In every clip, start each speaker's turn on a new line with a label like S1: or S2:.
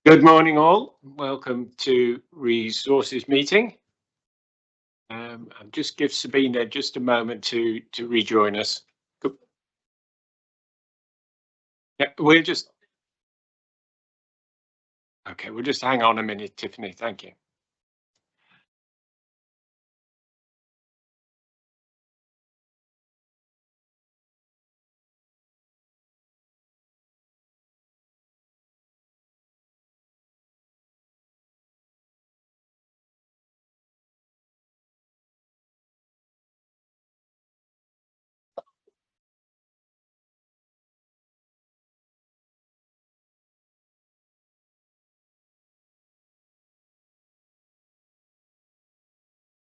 S1: Good morning all, welcome to Resources meeting. I'll just give Sabina just a moment to rejoin us. Yeah, we'll just hang on a minute, Tiffany, thank you.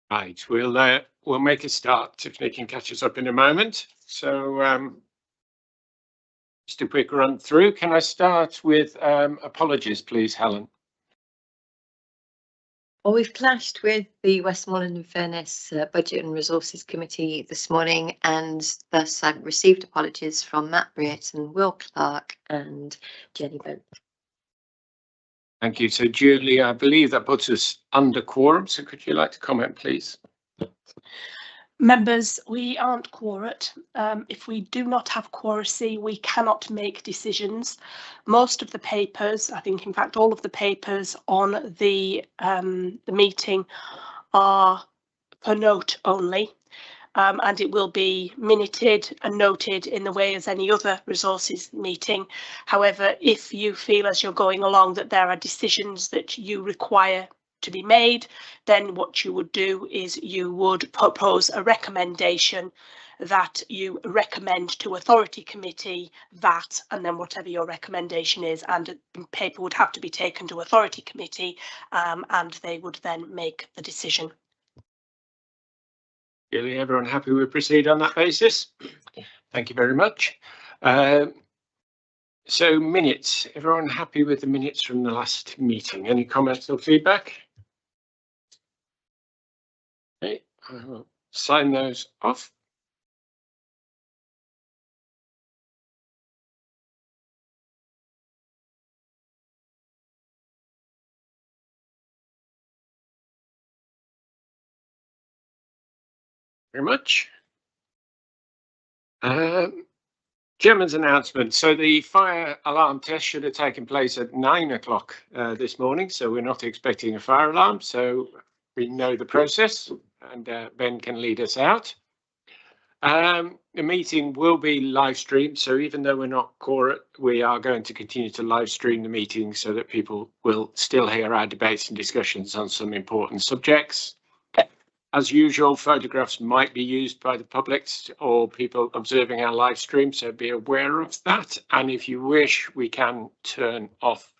S1: Right, we'll make a start. Tiffany can catch us up in a moment. So just a quick run through. Can I start with apologies, please, Helen?
S2: Well, we've clashed with the Westmoreland and Furness Budget and Resources Committee this morning, and thus I've received apologies from Matt Brereton, Will Clark and Jenny Boat.
S1: Thank you. So Julie, I believe that puts us under quorum. So could you like to comment, please?
S3: Members, we aren't quorate. If we do not have quoracy, we cannot make decisions. Most of the papers, I think in fact all of the papers on the meeting are per note only, and it will be minuted and noted in the way as any other resources meeting. However, if you feel as you're going along that there are decisions that you require to be made, then what you would do is you would propose a recommendation that you recommend to authority committee that, and then whatever your recommendation is, and paper would have to be taken to authority committee, and they would then make the decision.
S1: Really, everyone happy we proceed on that basis? Thank you very much. So minutes, everyone happy with the minutes from the last meeting? Any comments or feedback? Okay, I will sign those off. Very much. Chairman's announcement. So the fire alarm test should have taken place at 9 o'clock this morning. So we're not expecting a fire alarm. So we know the process, and Ben can lead us out. The meeting will be live streamed. So even though we're not quorate, we are going to continue to live stream the meeting so that people will still hear our debates and discussions on some important subjects. As usual, photographs might be used by the public or people observing our live stream, so be aware of that. And if you wish, we can turn off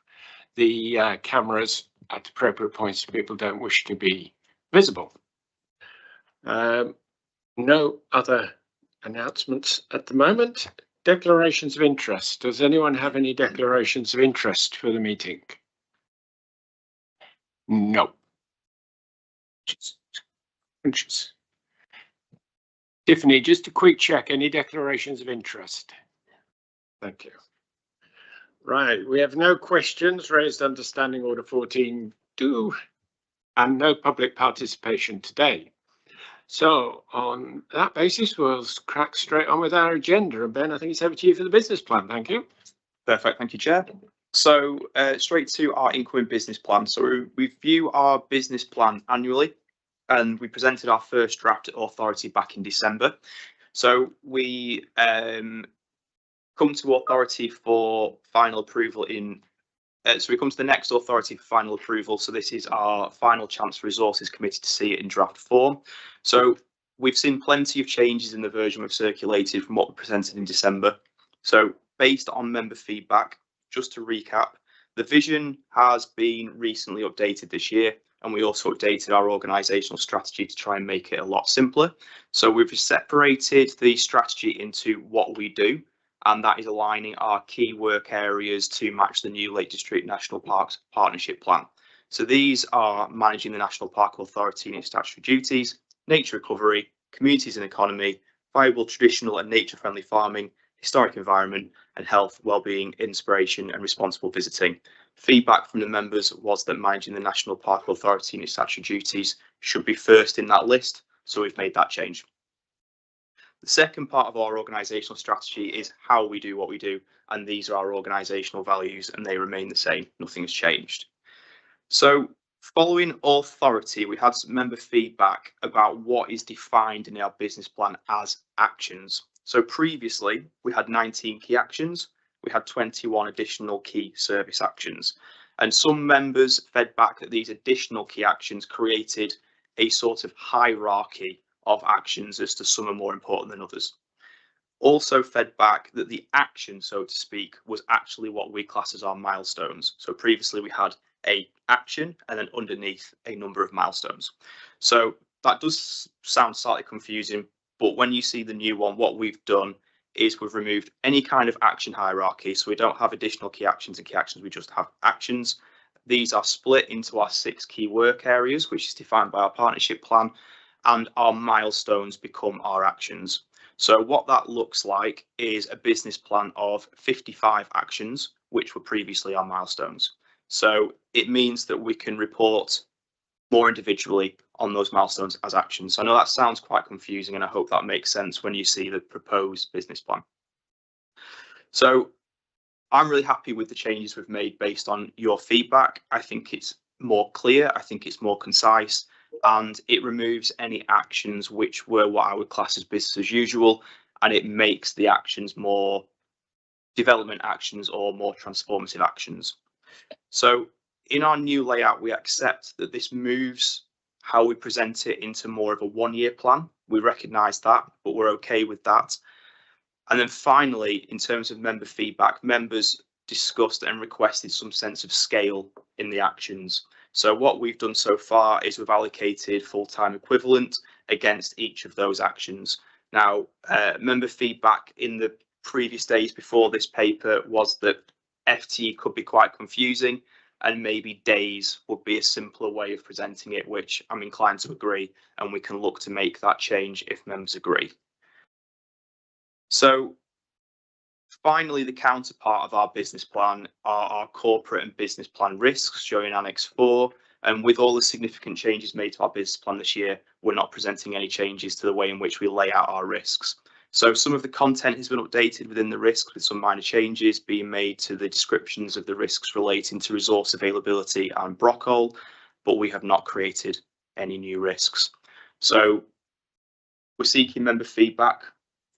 S1: the cameras at appropriate points if people don't wish to be visible. No other announcements at the moment. Declarations of interest. Does anyone have any declarations of interest for the meeting? No. Tiffany, just a quick check, any declarations of interest? Thank you. Right, we have no questions raised under Standing Order 14.2 and no public participation today. So on that basis, we'll crack straight on with our agenda. And Ben, I think it's over to you for the business plan. Thank you.
S4: Perfect, thank you, Chair. So straight to our incoming business plan. So we review our business plan annually, and we presented our first draft to authority back in December. So we come to authority for final approval so we come to the next authority for final approval. So this is our final chance for Resources Committee to see it in draft form. So we've seen plenty of changes in the version we've circulated from what we presented in December. So based on member feedback, just to recap, the vision has been recently updated this year, and we also updated our organisational strategy to try and make it a lot simpler. So we've separated the strategy into what we do, and that is aligning our key work areas to match the new Lake District National Parks Partnership Plan. So these are managing the National Park Authority and its statutory duties, nature recovery, communities and economy, viable traditional and nature-friendly farming, historic environment, and health, wellbeing, inspiration, and responsible visiting. Feedback from the members was that managing the National Park Authority and its statutory duties should be first in that list, so we've made that change. The second part of our organisational strategy is how we do what we do, and these are our organisational values and they remain the same, nothing has changed. So following authority, we had some member feedback about what is defined in our business plan as actions. So previously we had 19 key actions, we had 21 additional key service actions, and some members fed back that these additional key actions created a sort of hierarchy of actions as to some are more important than others. Also fed back that the action, so to speak, was actually what we class as our milestones. So previously we had a action and then underneath a number of milestones. So that does sound slightly confusing, but when you see the new one, what we've done is we've removed any kind of action hierarchy. So we don't have additional key actions and key actions, we just have actions. These are split into our 6 key work areas, which is defined by our partnership plan, and our milestones become our actions. So what that looks like is a business plan of 55 actions, which were previously our milestones. So it means that we can report more individually on those milestones as actions. So I know that sounds quite confusing, and I hope that makes sense when you see the proposed business plan. So I'm really happy with the changes we've made based on your feedback. I think it's more clear, I think it's more concise, and it removes any actions which were what I would class as business as usual, and it makes the actions more development actions or more transformative actions. So in our new layout, we accept that this moves how we present it into more of a 1-year plan. We recognise that, but we're okay with that. And then finally, in terms of member feedback, members discussed and requested some sense of scale in the actions. So what we've done so far is we've allocated full-time equivalent against each of those actions. Now, member feedback in the previous days before this paper was that FTE could be quite confusing, and maybe days would be a simpler way of presenting it, which I'm inclined to agree, and we can look to make that change if members agree. So finally, the counterpart of our business plan are our corporate and business plan risks, shown in Annex 4. And with all the significant changes made to our business plan this year, we're not presenting any changes to the way in which we lay out our risks. So some of the content has been updated within the risks, with some minor changes being made to the descriptions of the risks relating to resource availability and Brockhole, but we have not created any new risks. So we're seeking member feedback.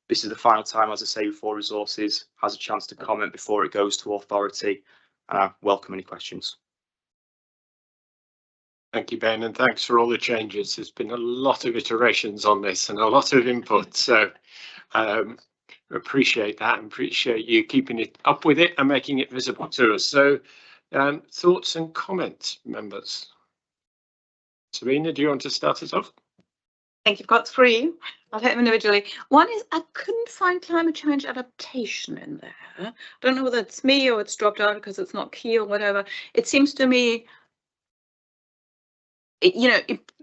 S4: This is the final time, as I say, before resources has a chance to comment before it goes to authority. And I welcome any questions.
S1: Thank you, Ben, and thanks for all the changes. There's been a lot of iterations on this and a lot of input, so appreciate that and appreciate you keeping it up with it and making it visible to us. So thoughts and comments, members? Serena, do you want to start us off?
S5: I think you've got 3. I'll take them individually. One is I couldn't find climate change adaptation in there. I don't know whether it's me or it's dropped out because it's not key or whatever. It seems to me,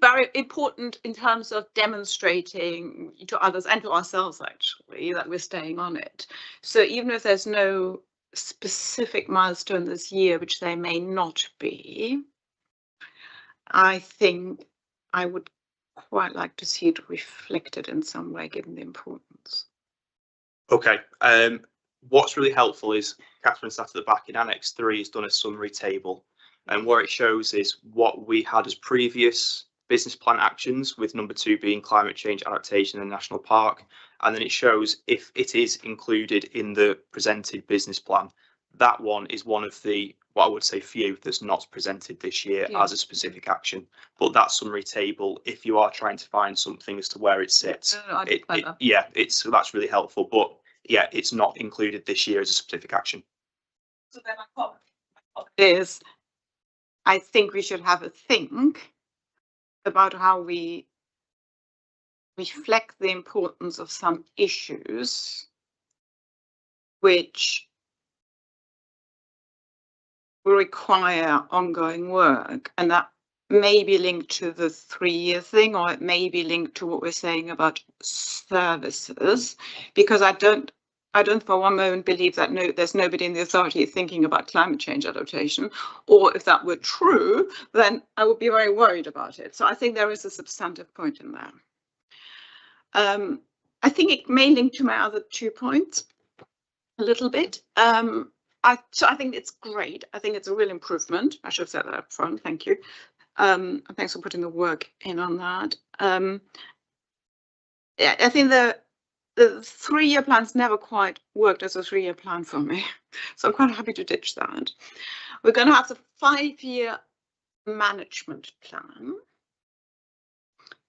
S5: very important in terms of demonstrating to others and to ourselves, actually, that we're staying on it. So even if there's no specific milestone this year, which there may not be, I think I would quite like to see it reflected in some way, given the importance.
S4: Okay. What's really helpful is Catherine sat at the back in Annex 3 has done a summary table, and what it shows is what we had as previous business plan actions, with number 2 being climate change adaptation in the national park, and then it shows if it is included in the presented business plan. That one is one of the, what I would say, few that's not presented this year as a specific action. But that summary table, if you are trying to find something as to where it sits, that's really helpful. But yeah, it's not included this year as a specific action.
S5: So then my comment is, I think we should have a think about how we reflect the importance of some issues which will require ongoing work, and that may be linked to the 3-year thing, or it may be linked to what we're saying about services, because I don't I don't for one moment believe that there's nobody in the authority thinking about climate change adaptation, or if that were true, then I would be very worried about it. So I think there is a substantive point in there. I think it may link to my other 2 points a little bit. So I think it's great. I think it's a real improvement. I should have said that up front. Thank you. And thanks for putting the work in on that. Yeah, I think the 3-year plan's never quite worked as a 3-year plan for me. So I'm quite happy to ditch that. We're going to have the 5-year management plan.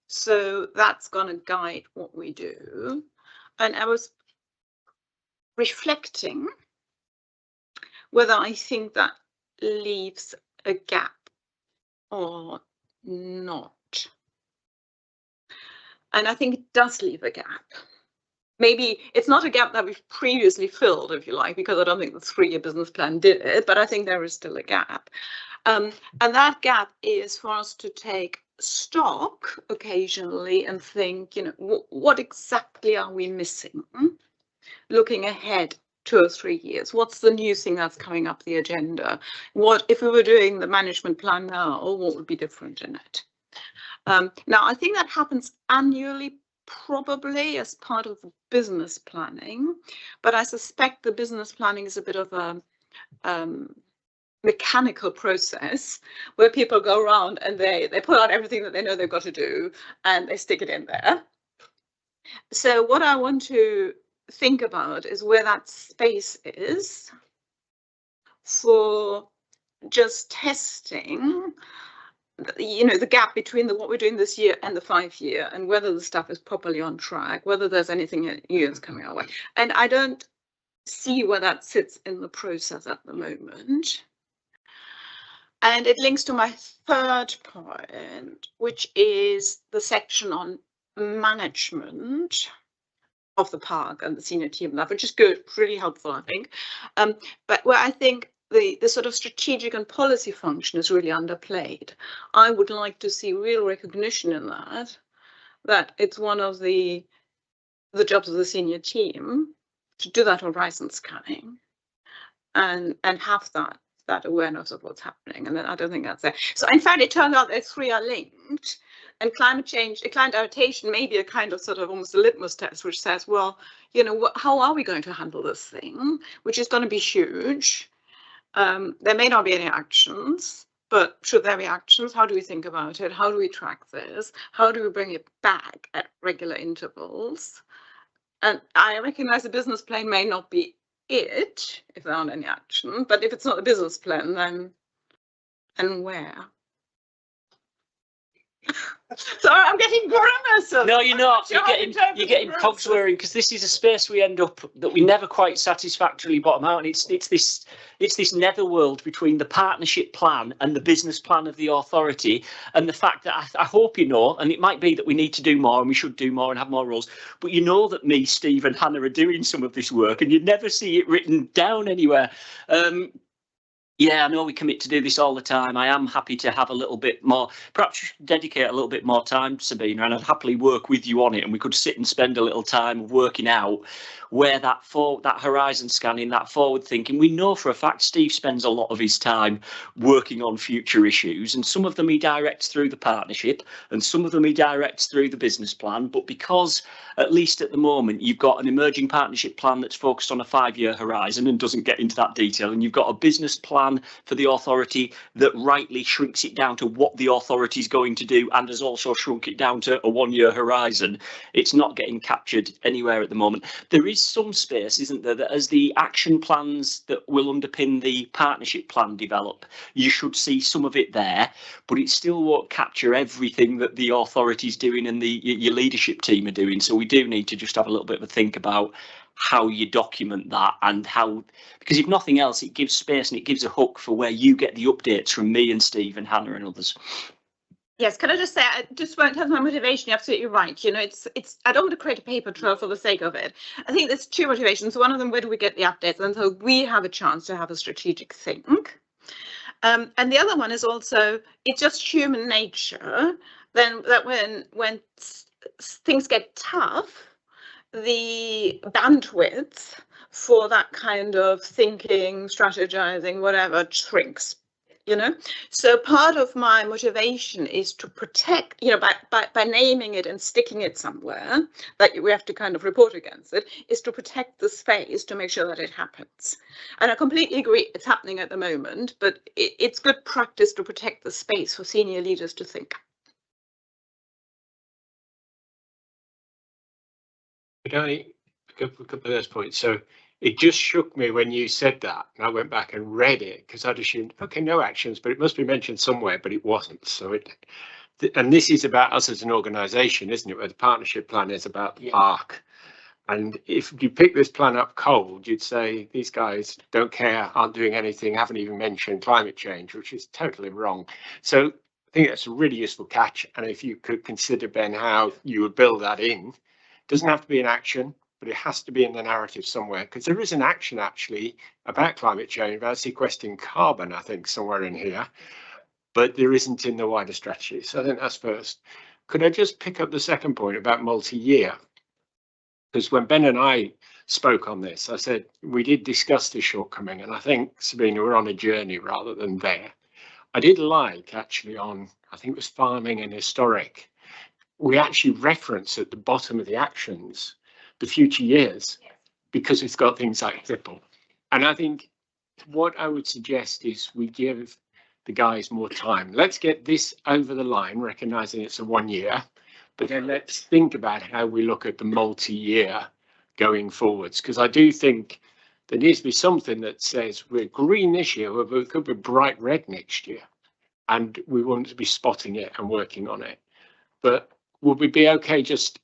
S5: So that's going to guide what we do. And I was reflecting whether I think that leaves a gap or not. And I think it does leave a gap. Maybe it's not a gap that we've previously filled, if you like, because I don't think the 3-year business plan did it, but I think there is still a gap. And that gap is for us to take stock occasionally and think, you know, what exactly are we missing? Looking ahead 2 or 3 years, what's the new thing that's coming up the agenda? What if we were doing the management plan now, what would be different in it? Now, I think that happens annually, probably as part of the business planning, but I suspect the business planning is a bit of a mechanical process where people go around and they pull out everything that they know they've got to do and they stick it in there. So what I want to think about is where that space is for just testing, you know, the gap between what we're doing this year and the 5-year, and whether the stuff is properly on track, whether there's anything new that's coming our way. And I don't see where that sits in the process at the moment. And it links to my 3rd point, which is the section on management of the park and the senior team lab, which is good, really helpful, I think. But where I think the sort of strategic and policy function is really underplayed. I would like to see real recognition in that it's one of the jobs of the senior team to do that horizon scanning and have that awareness of what's happening. And then I don't think that's there. So in fact, it turned out that 3 are linked, and climate change, climate adaptation may be a kind of sort of almost a litmus test, which says, well, you know, how are we going to handle this thing, which is going to be huge. There may not be any actions, but should there be actions? How do we think about it? How do we track this? How do we bring it back at regular intervals? And I recognize the business plan may not be it if there aren't any action, but if it's not a business plan, then and where? Sorry, I'm getting grimaces.
S6: No, you're not. You're getting cogs whirring, because this is a space we end up that we never quite satisfactorily bottom out. And it's this netherworld between the partnership plan and the business plan of the authority, and the fact that I hope you know, and it might be that we need to do more and we should do more and have more roles, but you know that me, Steve, and Hannah are doing some of this work, and you never see it written down anywhere. Yeah, I know we commit to do this all the time. I am happy to have a little bit more, perhaps you should dedicate a little bit more time, Sabina, and I'd happily work with you on it, and we could sit and spend a little time working out where that horizon scanning, that forward thinking. We know for a fact Steve spends a lot of his time working on future issues, and some of them he directs through the partnership and some of them he directs through the business plan. But because, at least at the moment, you've got an emerging partnership plan that's focused on a 5-year horizon and doesn't get into that detail, and you've got a business plan for the authority that rightly shrinks it down to what the authority is going to do and has also shrunk it down to a 1-year horizon, it's not getting captured anywhere at the moment. There is some space, isn't there, that as the action plans that will underpin the partnership plan develop, you should see some of it there, but it still won't capture everything that the authority's doing and your leadership team are doing. So we do need to just have a little bit of a think about how you document that, and how, because if nothing else, it gives space and it gives a hook for where you get the updates from me and Steve and Hannah and others.
S5: Yes, can I just say, I just won't have my motivation. You're absolutely right. You know, it's. I don't want to create a paper trail for the sake of it. I think there's 2 motivations. One of them, where do we get the updates? And so we have a chance to have a strategic think. And the other one is also, it's just human nature. Then that when things get tough, the bandwidth for that kind of thinking, strategizing, whatever, shrinks. You know, so part of my motivation is to protect, you know, by naming it and sticking it somewhere that we have to kind of report against it, is to protect the space to make sure that it happens. And I completely agree it's happening at the moment, but it's good practice to protect the space for senior leaders to think.
S1: Could I pick up a couple of those points? So it just shook me when you said that, and I went back and read it because I'd assumed, okay, no actions, but it must be mentioned somewhere, but it wasn't. So and this is about us as an organisation, isn't it? Where the partnership plan is about the arc. And if you pick this plan up cold, you'd say these guys don't care, aren't doing anything, haven't even mentioned climate change, which is totally wrong. So I think that's a really useful catch. And if you could consider, Ben, how you would build that in, it doesn't have to be an action, but it has to be in the narrative somewhere, because there is an action actually about climate change, about sequestering carbon, I think, somewhere in here, but there isn't in the wider strategy. So I think that's first. Could I just pick up the second point about multi-year? Because when Ben and I spoke on this, I said we did discuss this shortcoming, and I think, Sabina, we're on a journey rather than there. I did like, actually, on, I think it was farming and historic, we actually reference at the bottom of the actions the future years, because it's got things like triple. And I think what I would suggest is we give the guys more time. Let's get this over the line, recognizing it's a 1 year, but then let's think about how we look at the multi-year going forwards. Because I do think there needs to be something that says we're green this year, but we could be bright red next year. And we want to be spotting it and working on it. But would we be okay just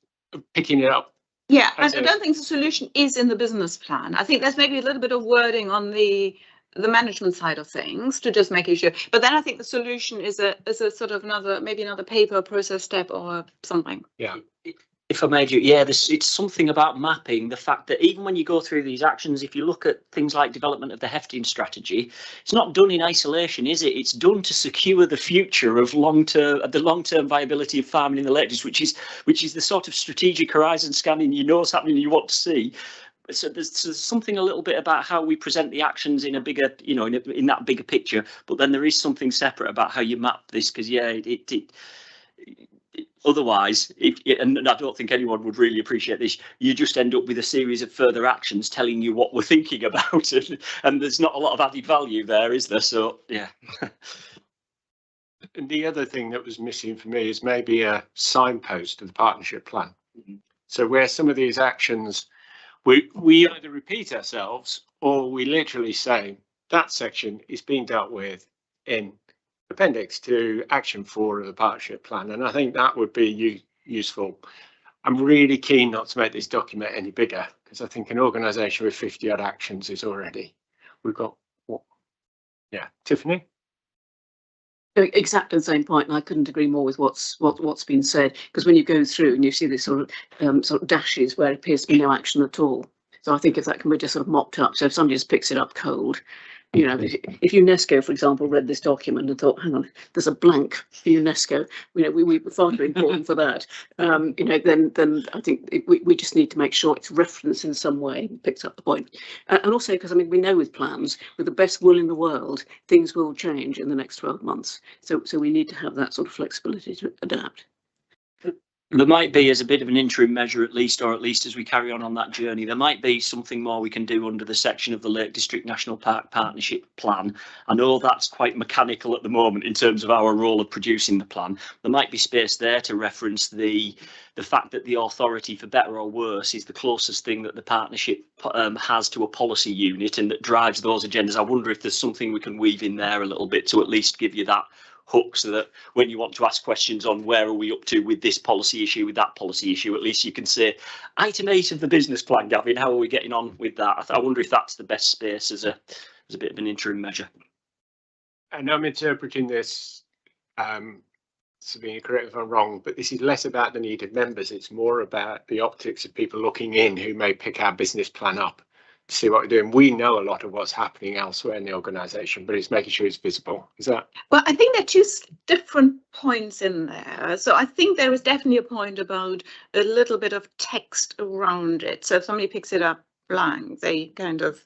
S1: picking it up?
S5: Yeah, and I don't think the solution is in the business plan. I think there's maybe a little bit of wording on the management side of things to just make it sure. But then I think the solution is a sort of another paper process step or something.
S1: Yeah.
S6: If I made you, yeah, it's something about mapping the fact that even when you go through these actions, if you look at things like development of the hefting strategy, it's not done in isolation, is it? It's done to secure the future of the long-term viability of farming in the Lake District, which is the sort of strategic horizon scanning you know is happening and you want to see. So there's something a little bit about how we present the actions in a bigger, you know, in that bigger picture. But then there is something separate about how you map this, because yeah, otherwise, and I don't think anyone would really appreciate this, you just end up with a series of further actions telling you what we're thinking about, and there's not a lot of added value there, is there? So, yeah.
S1: And the other thing that was missing for me is maybe a signpost of the partnership plan. Mm-hmm. So where some of these actions, we either repeat ourselves or we literally say that section is being dealt with in appendix to action 4 of the partnership plan, and I think that would be useful. I'm really keen not to make this document any bigger, because I think an organisation with 50 odd actions is already, we've got what? Yeah, Tiffany?
S7: Exactly the same point, and I couldn't agree more with what's been said, because when you go through and you see this sort of dashes where it appears to be no action at all, so I think if that can be just sort of mopped up, so if somebody just picks it up cold, you know, if UNESCO, for example, read this document and thought, hang on, there's a blank for UNESCO, you know, we were far too important for that, you know, then I think we just need to make sure it's referenced in some way, picks up the point. And also, because I mean, we know with plans, with the best will in the world, things will change in the next 12 months. So we need to have that sort of flexibility to adapt.
S6: There might be, as a bit of an interim measure at least, or at least as we carry on that journey, there might be something more we can do under the section of the Lake District National Park Partnership Plan. I know that's quite mechanical at the moment in terms of our role of producing the plan. There might be space there to reference the fact that the authority, for better or worse, is the closest thing that the partnership has to a policy unit and that drives those agendas. I wonder if there's something we can weave in there a little bit to at least give you that hook, so that when you want to ask questions on where are we up to with this policy issue, with that policy issue, at least you can say item 8 of the business plan, Gavin, how are we getting on with that? I wonder if that's the best space as a bit of an interim measure.
S1: And I'm interpreting this, Sabina, correct if I'm wrong, but this is less about the needed members, it's more about the optics of people looking in who may pick our business plan up to see what we're doing. We know a lot of what's happening elsewhere in the organisation, but it's making sure it's visible. Is that?
S5: Well, I think there are two different points in there. So I think there is definitely a point about a little bit of text around it. So if somebody picks it up, blank. They kind of,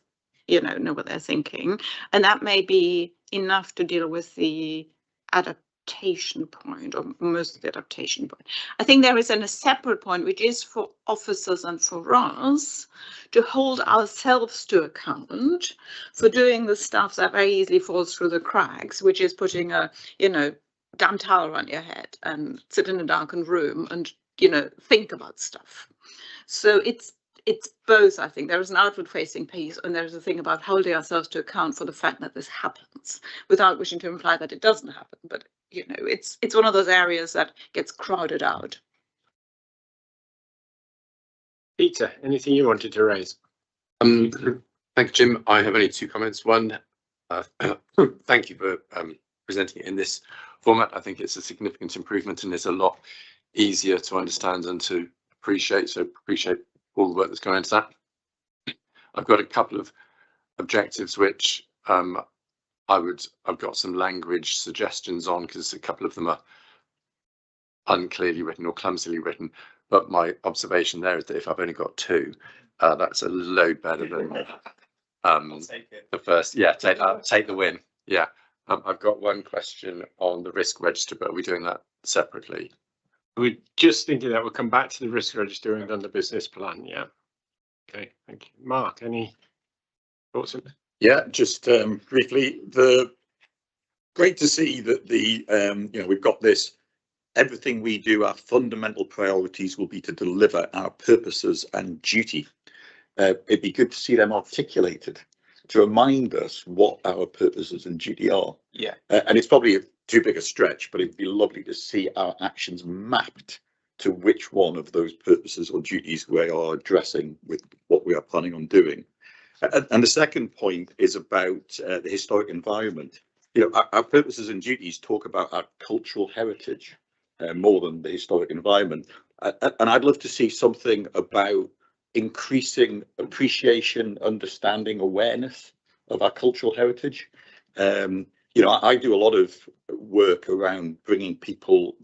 S5: know what they're thinking. And that may be enough to deal with the adaptation point, or most of the adaptation point. I think there is a separate point, which is for officers and for us to hold ourselves to account for doing the stuff that very easily falls through the cracks, which is putting a, damn towel on your head and sit in a darkened room and, think about stuff. So it's both. I think there is an outward facing piece, and there's a thing about holding ourselves to account for the fact that this happens, without wishing to imply that it doesn't happen. But it's one of those areas that gets crowded out.
S1: Peter, anything you wanted to raise?
S8: Thank you, Jim. I have only two comments. One, thank you for presenting it in this format. I think it's a significant improvement and it's a lot easier to understand and to appreciate. So appreciate all the work that's gone into that. I've got a couple of objectives which I've got some language suggestions on, because a couple of them are unclearly written or clumsily written. But my observation there is that if I've only got two, that's a load better than the first. Yeah, take the win. Yeah. I've got one question on the risk register, but are we doing that separately?
S1: We're just thinking that we'll come back to the risk register and on the business plan. Yeah. Okay, thank you. Mark, any thoughts?
S9: Yeah, just briefly, great to see that we've got this. Everything we do, our fundamental priorities will be to deliver our purposes and duty. It'd be good to see them articulated to remind us what our purposes and duty are.
S4: Yeah.
S9: And it's probably too big a stretch, but it'd be lovely to see our actions mapped to which one of those purposes or duties we are addressing with what we are planning on doing. And the second point is about the historic environment. Our purposes and duties talk about our cultural heritage more than the historic environment. And I'd love to see something about increasing appreciation, understanding, awareness of our cultural heritage. I do a lot of work around bringing people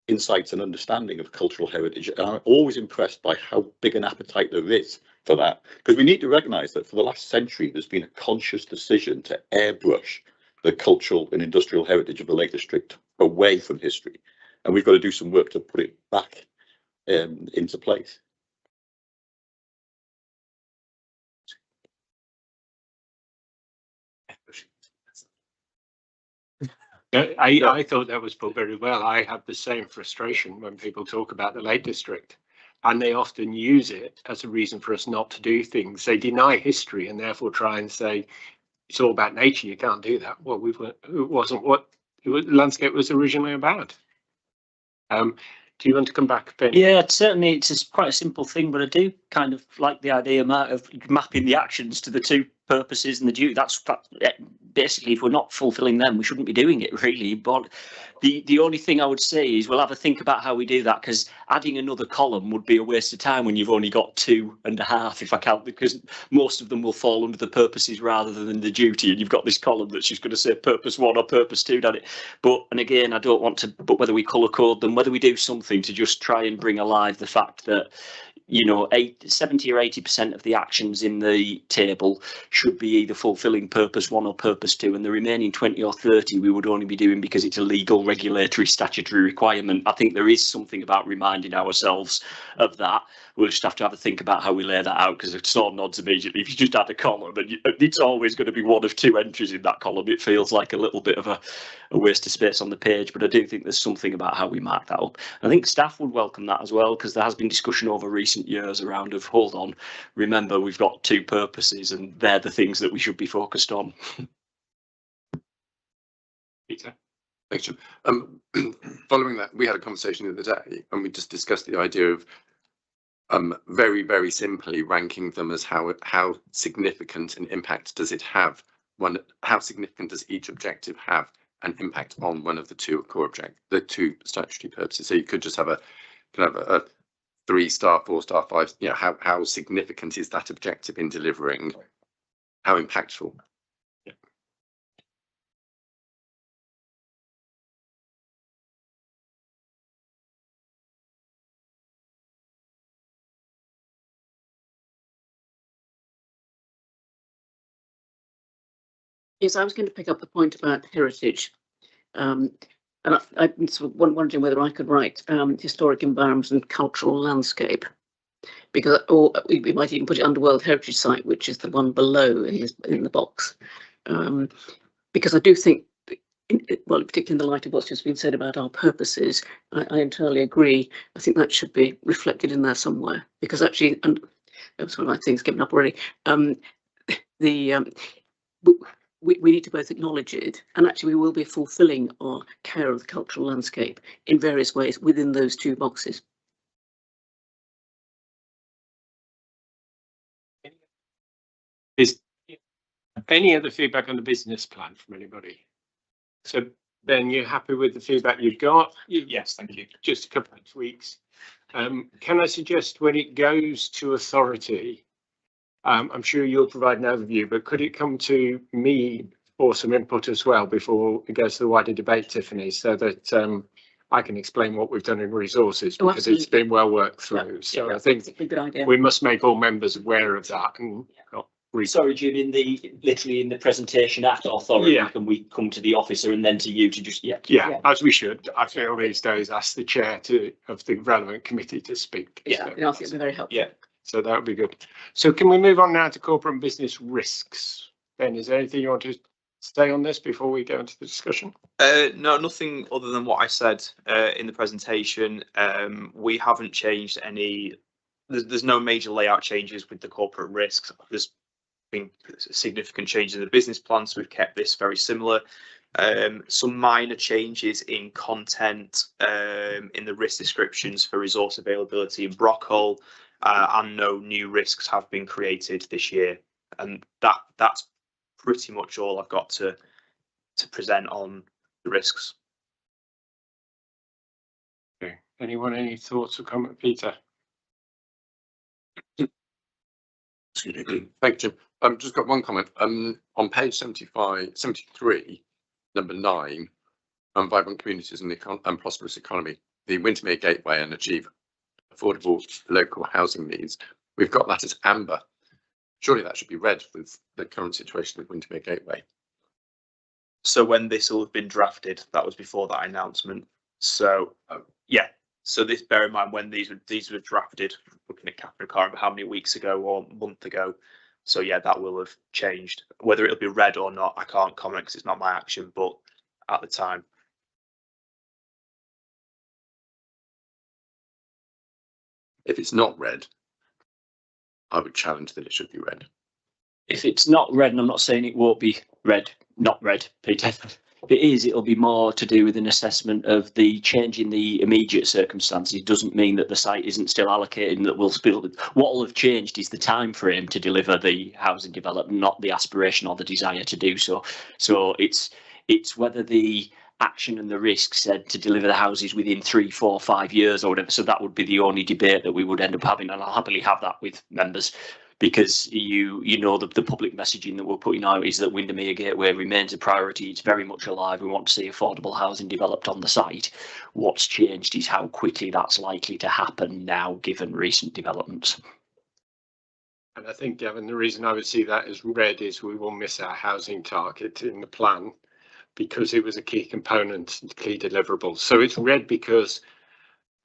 S9: insights and understanding of cultural heritage, and I'm always impressed by how big an appetite there is for that, because we need to recognise that for the last century there's been a conscious decision to airbrush the cultural and industrial heritage of the Lake District away from history, and we've got to do some work to put it back into place.
S1: I thought that was put very well. I have the same frustration when people talk about the Lake District, and they often use it as a reason for us not to do things. They deny history and therefore try and say it's all about nature. You can't do that. Well, it wasn't what landscape was originally about. Do you want to come back, Ben?
S6: Yeah, certainly it's quite a simple thing, but I do kind of like the idea of mapping the actions to the two purposes and the duty. That's basically, if we're not fulfilling them, we shouldn't be doing it, really. But the only thing I would say is we'll have a think about how we do that, because adding another column would be a waste of time when you've only got 2.5, if I count, because most of them will fall under the purposes rather than the duty, and you've got this column that's just going to say purpose 1 or purpose 2, down it. And again, I don't want to, but whether we colour code them, whether we do something to just try and bring alive the fact that 70 or 80% of the actions in the table should be either fulfilling purpose 1 or purpose 2, and the remaining 20 or 30 we would only be doing because it's a legal, regulatory, statutory requirement. I think there is something about reminding ourselves of that. We'll just have to have a think about how we lay that out, because it sort of nods immediately. If you just add a column, and it's always going to be one of 2 entries in that column, it feels like a little bit of a waste of space on the page. But I do think there's something about how we mark that up. I think staff would welcome that as well, because there has been discussion over recent years around of, hold on, remember we've got 2 purposes and they're the things that we should be focused on.
S1: Peter?
S8: Thanks, Jim. Following that, we had a conversation the other day and we just discussed the idea of very, very simply ranking them as how significant an impact does it have? How significant does each objective have an impact on one of the 2 core objectives, the 2 statutory purposes? So you could just have a 3-star, 4-star, 5. How significant is that objective in delivering? How impactful?
S7: Yes, I was going to pick up the point about heritage. And I'm sort of wondering whether I could write historic environment and cultural landscape, because, or we might even put it under World Heritage Site, which is the one below in the box. Because I do think, well, particularly in the light of what's just been said about our purposes, I entirely agree. I think that should be reflected in there somewhere, because actually, and that's one of my things given up already. We need to both acknowledge it, and actually we will be fulfilling our care of the cultural landscape in various ways within those two boxes.
S1: Is any other feedback on the business plan from anybody? So Ben, you're happy with the feedback you've got?
S4: Yes, thank you.
S1: Just a couple of tweaks. Can I suggest when it goes to authority, I'm sure you'll provide an overview, but could it come to me for some input as well before it goes to the wider debate, Tiffany, so that I can explain what we've done in resources, because it's been well worked through.
S7: Yeah,
S1: so
S7: yeah,
S1: I think
S7: a good idea.
S1: we must make all members aware of that. And
S6: sorry, Jim, literally in the presentation at authority,
S1: Yeah.
S6: can we come to the officer and then to you to just,
S1: yeah, as we should. I feel these days ask the chair of the relevant committee to speak.
S7: Yeah,
S1: So
S7: I think it'd be very helpful.
S4: Yeah.
S1: So that would be good. So can we move on now to corporate and business risks? Ben, is there anything you want to say on this before we go into the discussion?
S4: No, nothing other than what I said in the presentation. We haven't changed any. There's no major layout changes with the corporate risks. There's been significant changes in the business plan, so we've kept this very similar. Some minor changes in content in the risk descriptions for resource availability in Brockhall, and no new risks have been created this year. And that's pretty much all I've got to present on the risks.
S1: Okay. Anyone, any thoughts or comment, Peter?
S8: Excuse me. Thank you, Jim. Just got one comment. On page 73, number 9, vibrant communities and prosperous economy, the Windermere Gateway and achieve affordable local housing needs. We've got that as amber. Surely that should be red with the current situation with Windermere Gateway.
S4: So when this will have been drafted, that was before that announcement. So yeah. So this, bear in mind when these were drafted, looking at Catherine Carr, how many weeks ago or a month ago. So yeah, that will have changed. Whether it'll be red or not, I can't comment because it's not my action, but at the time.
S8: If it's not red, I would challenge that it should be red.
S6: if it's not red, and I'm not saying it won't be red, not red, Peter. If it is, it'll be more to do with an assessment of the change in the immediate circumstances. It doesn't mean that the site isn't still allocated and that will still. What will have changed is the time frame to deliver the housing development, not the aspiration or the desire to do so. So it's whether the action and the risk said to deliver the houses within 3, 4, 5 years or whatever. So that would be the only debate that we would end up having, and I'll happily have that with members. Because you know the public messaging that we're putting out is that Windermere Gateway remains a priority. It's very much alive. We want to see affordable housing developed on the site. What's changed is how quickly that's likely to happen now, given recent developments.
S1: And I think, Gavin, the reason I would see that as red is we will miss our housing target in the plan because it was a key component, key deliverable. So it's red because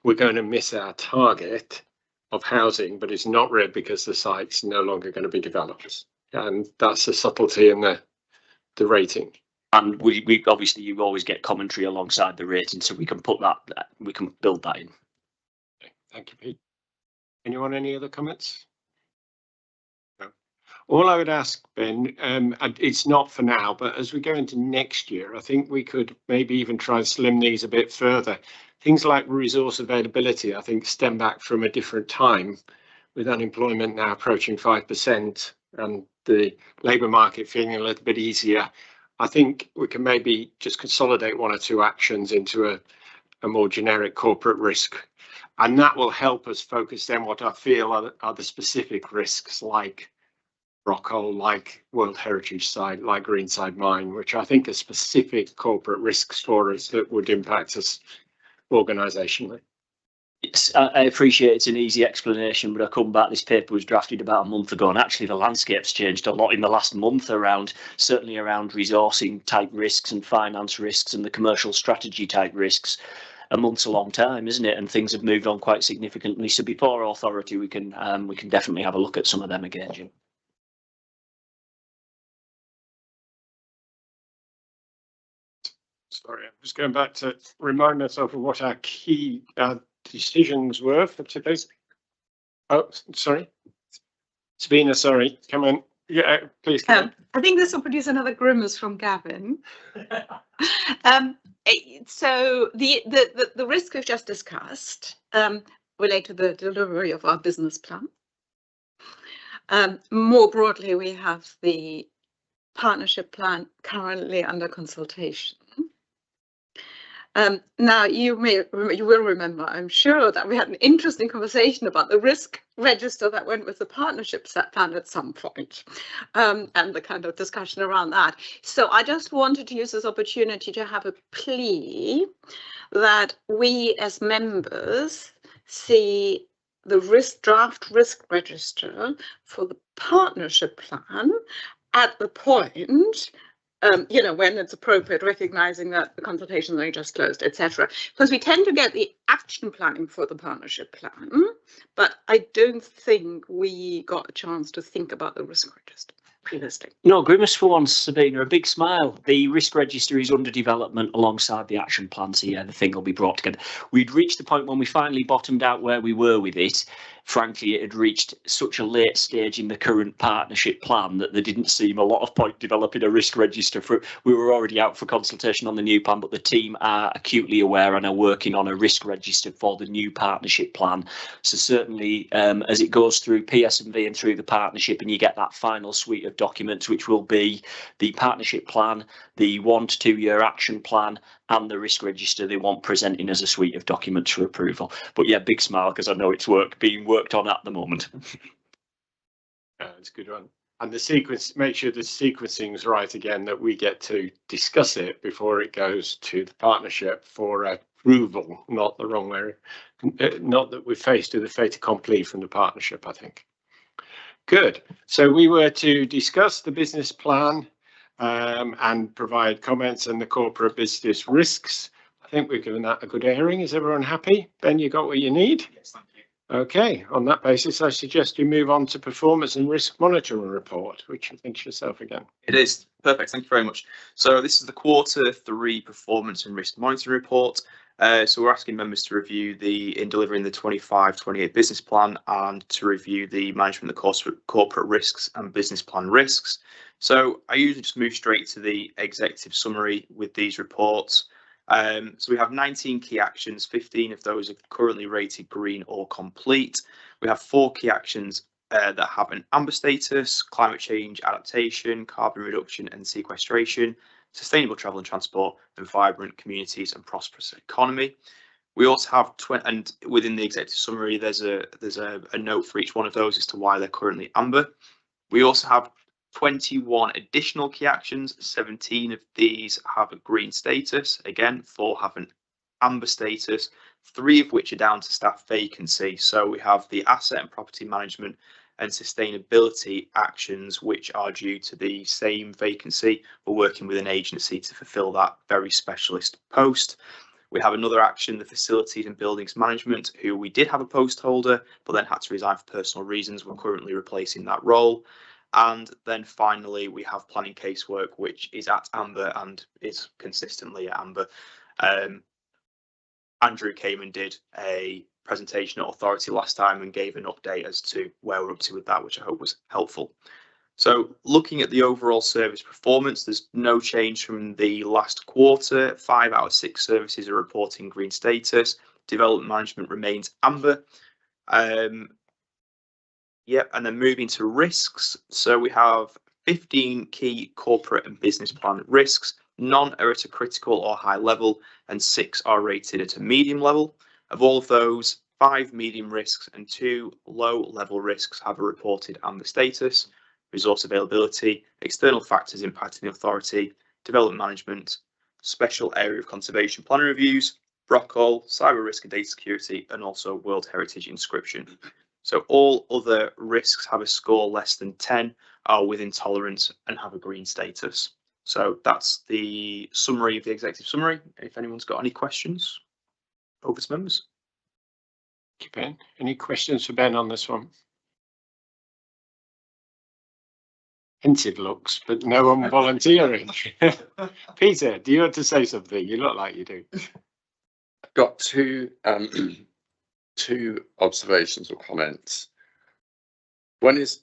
S1: we're going to miss our target of housing, but it's not red because the site's no longer going to be developed, and that's the subtlety in the rating.
S6: And we obviously, you always get commentary alongside the rating, so we can put that, we can build that in.
S1: Okay, thank you, Pete. Anyone, any other comments? No. All I would ask, Ben, it's not for now, but as we go into next year, I think we could maybe even try and slim these a bit further. Things like resource availability, I think, stem back from a different time, with unemployment now approaching 5% and the labour market feeling a little bit easier. I think we can maybe just consolidate 1 or 2 actions into a more generic corporate risk. And that will help us focus then what I feel are the specific risks, like Brockhall, like World Heritage Site, like Greenside Mine, which I think are specific corporate risks for us that would impact us organisationally.
S6: I appreciate it's an easy explanation, but I come back, this paper was drafted about a month ago, and actually the landscape's changed a lot in the last month around, certainly around resourcing type risks and finance risks and the commercial strategy type risks. A month's a long time, isn't it? And things have moved on quite significantly. So before authority, we can definitely have a look at some of them again, Jim.
S1: Sorry, I'm just going back to remind myself of what our key decisions were for today's. Oh, sorry. Sabina, sorry. Come on. Yeah, please.
S5: I think this will produce another grimace from Gavin. So the risk we've just discussed relate to the delivery of our business plan. More broadly, we have the partnership plan currently under consultation. Now you will remember, I'm sure, that we had an interesting conversation about the risk register that went with the partnership set plan at some point, and the kind of discussion around that. So I just wanted to use this opportunity to have a plea that we as members see the draft risk register for the partnership plan at the point when it's appropriate, recognizing that the consultation only just closed, etc. Because we tend to get the action planning for the partnership plan, but I don't think we got a chance to think about the risk register previously.
S6: No, grimace for once, Sabina, a big smile. The risk register is under development alongside the action plan, so yeah, the thing will be brought together. We'd reached the point when we finally bottomed out where we were with it. Frankly, it had reached such a late stage in the current partnership plan that there didn't seem a lot of point developing a risk register. We were already out for consultation on the new plan, but the team are acutely aware and are working on a risk register for the new partnership plan. So certainly, as it goes through PSV and through the partnership, and you get that final suite of documents, which will be the partnership plan, the 1 to 2 year action plan, and the risk register, they want presenting as a suite of documents for approval. But yeah, big smile, because I know it's being worked on at the moment.
S1: It's a good one. And the sequence, make sure the sequencing is right again, that we get to discuss it before it goes to the partnership for approval, not the wrong way. Not that we're faced with a fait accompli from the partnership, I think. Good. So we were to discuss the business plan and provide comments on the corporate business risks. I think we've given that a good airing. Is everyone happy? Ben, you got what you need?
S4: Yes, thank you.
S1: Okay, on that basis, I suggest you move on to performance and risk monitoring report, which you think's yourself again.
S4: It is. Perfect. Thank you very much. So this is the Q3 performance and risk monitoring report. So we're asking members to review in delivering the 25-28 business plan and to review the management of the corporate risks and business plan risks. So I usually just move straight to the executive summary with these reports. So we have 19 key actions, 15 of those are currently rated green or complete. We have 4 key actions that have an amber status: climate change adaptation, carbon reduction and sequestration, sustainable travel and transport, and vibrant communities and prosperous economy. We also have and within the executive summary, there's a note for each one of those as to why they're currently amber. We also have 21 additional key actions. 17 of these have a green status. Again, 4 have an amber status, 3 of which are down to staff vacancy. So we have the asset and property management and sustainability actions, which are due to the same vacancy. We're working with an agency to fulfill that very specialist post. We have another action, the facilities and buildings management, who we did have a post holder, but then had to resign for personal reasons. We're currently replacing that role. And then finally, we have planning casework, which is at amber and is consistently at amber. Andrew came and did a presentation at authority last time and gave an update as to where we're up to with that, which I hope was helpful. So looking at the overall service performance, there's no change from the last quarter. 5 out of 6 services are reporting green status. Development management remains amber. Yep, and then moving to risks. So we have 15 key corporate and business plan risks. None are at a critical or high level, and 6 are rated at a medium level. Of all of those, 5 medium risks and 2 low level risks have a reported amber status. Resource availability, external factors impacting the authority, development management, special area of conservation planning reviews, BROCOL, cyber risk and data security, and also World Heritage inscription. So all other risks have a score less than 10, are within tolerance and have a green status. So that's the summary of the executive summary. If anyone's got any questions, over to members.
S1: Thank you, Ben. Any questions for Ben on this one? Hinted looks, but no one volunteering. Peter, do you want to say something? You look like you do.
S8: I've got two observations or comments. One is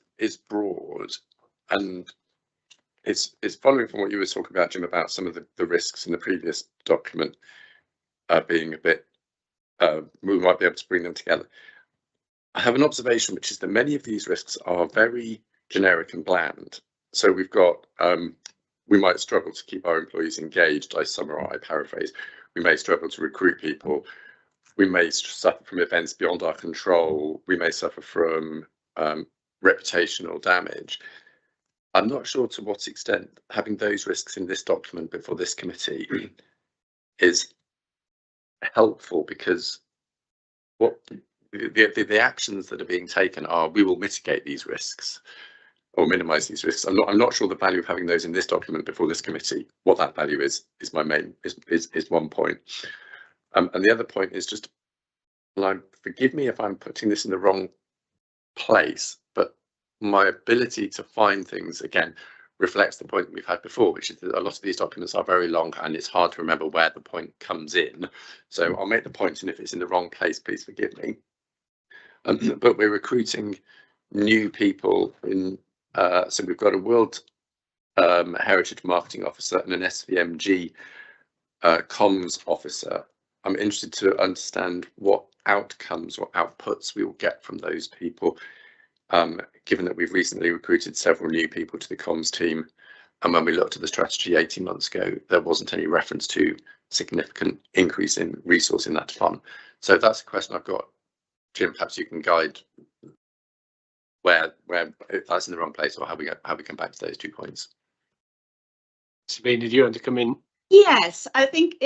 S8: broad, and it's following from what you were talking about, Jim, about some of the risks in the previous document being a bit, we might be able to bring them together. I have an observation, which is that many of these risks are very generic and bland. So we've got, we might struggle to keep our employees engaged, I paraphrase. We may struggle to recruit people. We may suffer from events beyond our control. We may suffer from reputational damage. I'm not sure to what extent having those risks in this document before this committee is helpful, because what the actions that are being taken are, we will mitigate these risks or minimize these risks. I'm not sure the value of having those in this document before this committee, what that value is my main is one point. And the other point is just, forgive me if I'm putting this in the wrong place, but my ability to find things again reflects the point that we've had before, which is that a lot of these documents are very long and it's hard to remember where the point comes in. So I'll make the point, and if it's in the wrong place, please forgive me. But we're recruiting new people in, so we've got a World Heritage Marketing Officer and an SVMG comms officer. I'm interested to understand what outcomes or outputs we will get from those people, given that we've recently recruited several new people to the comms team. And when we looked at the strategy 18 months ago, there wasn't any reference to significant increase in resource in that department. So that's a question I've got. Jim, perhaps you can guide where if that's in the wrong place, or how we come back to those 2 points.
S1: Sabina, do you want to come in?
S5: Yes, I think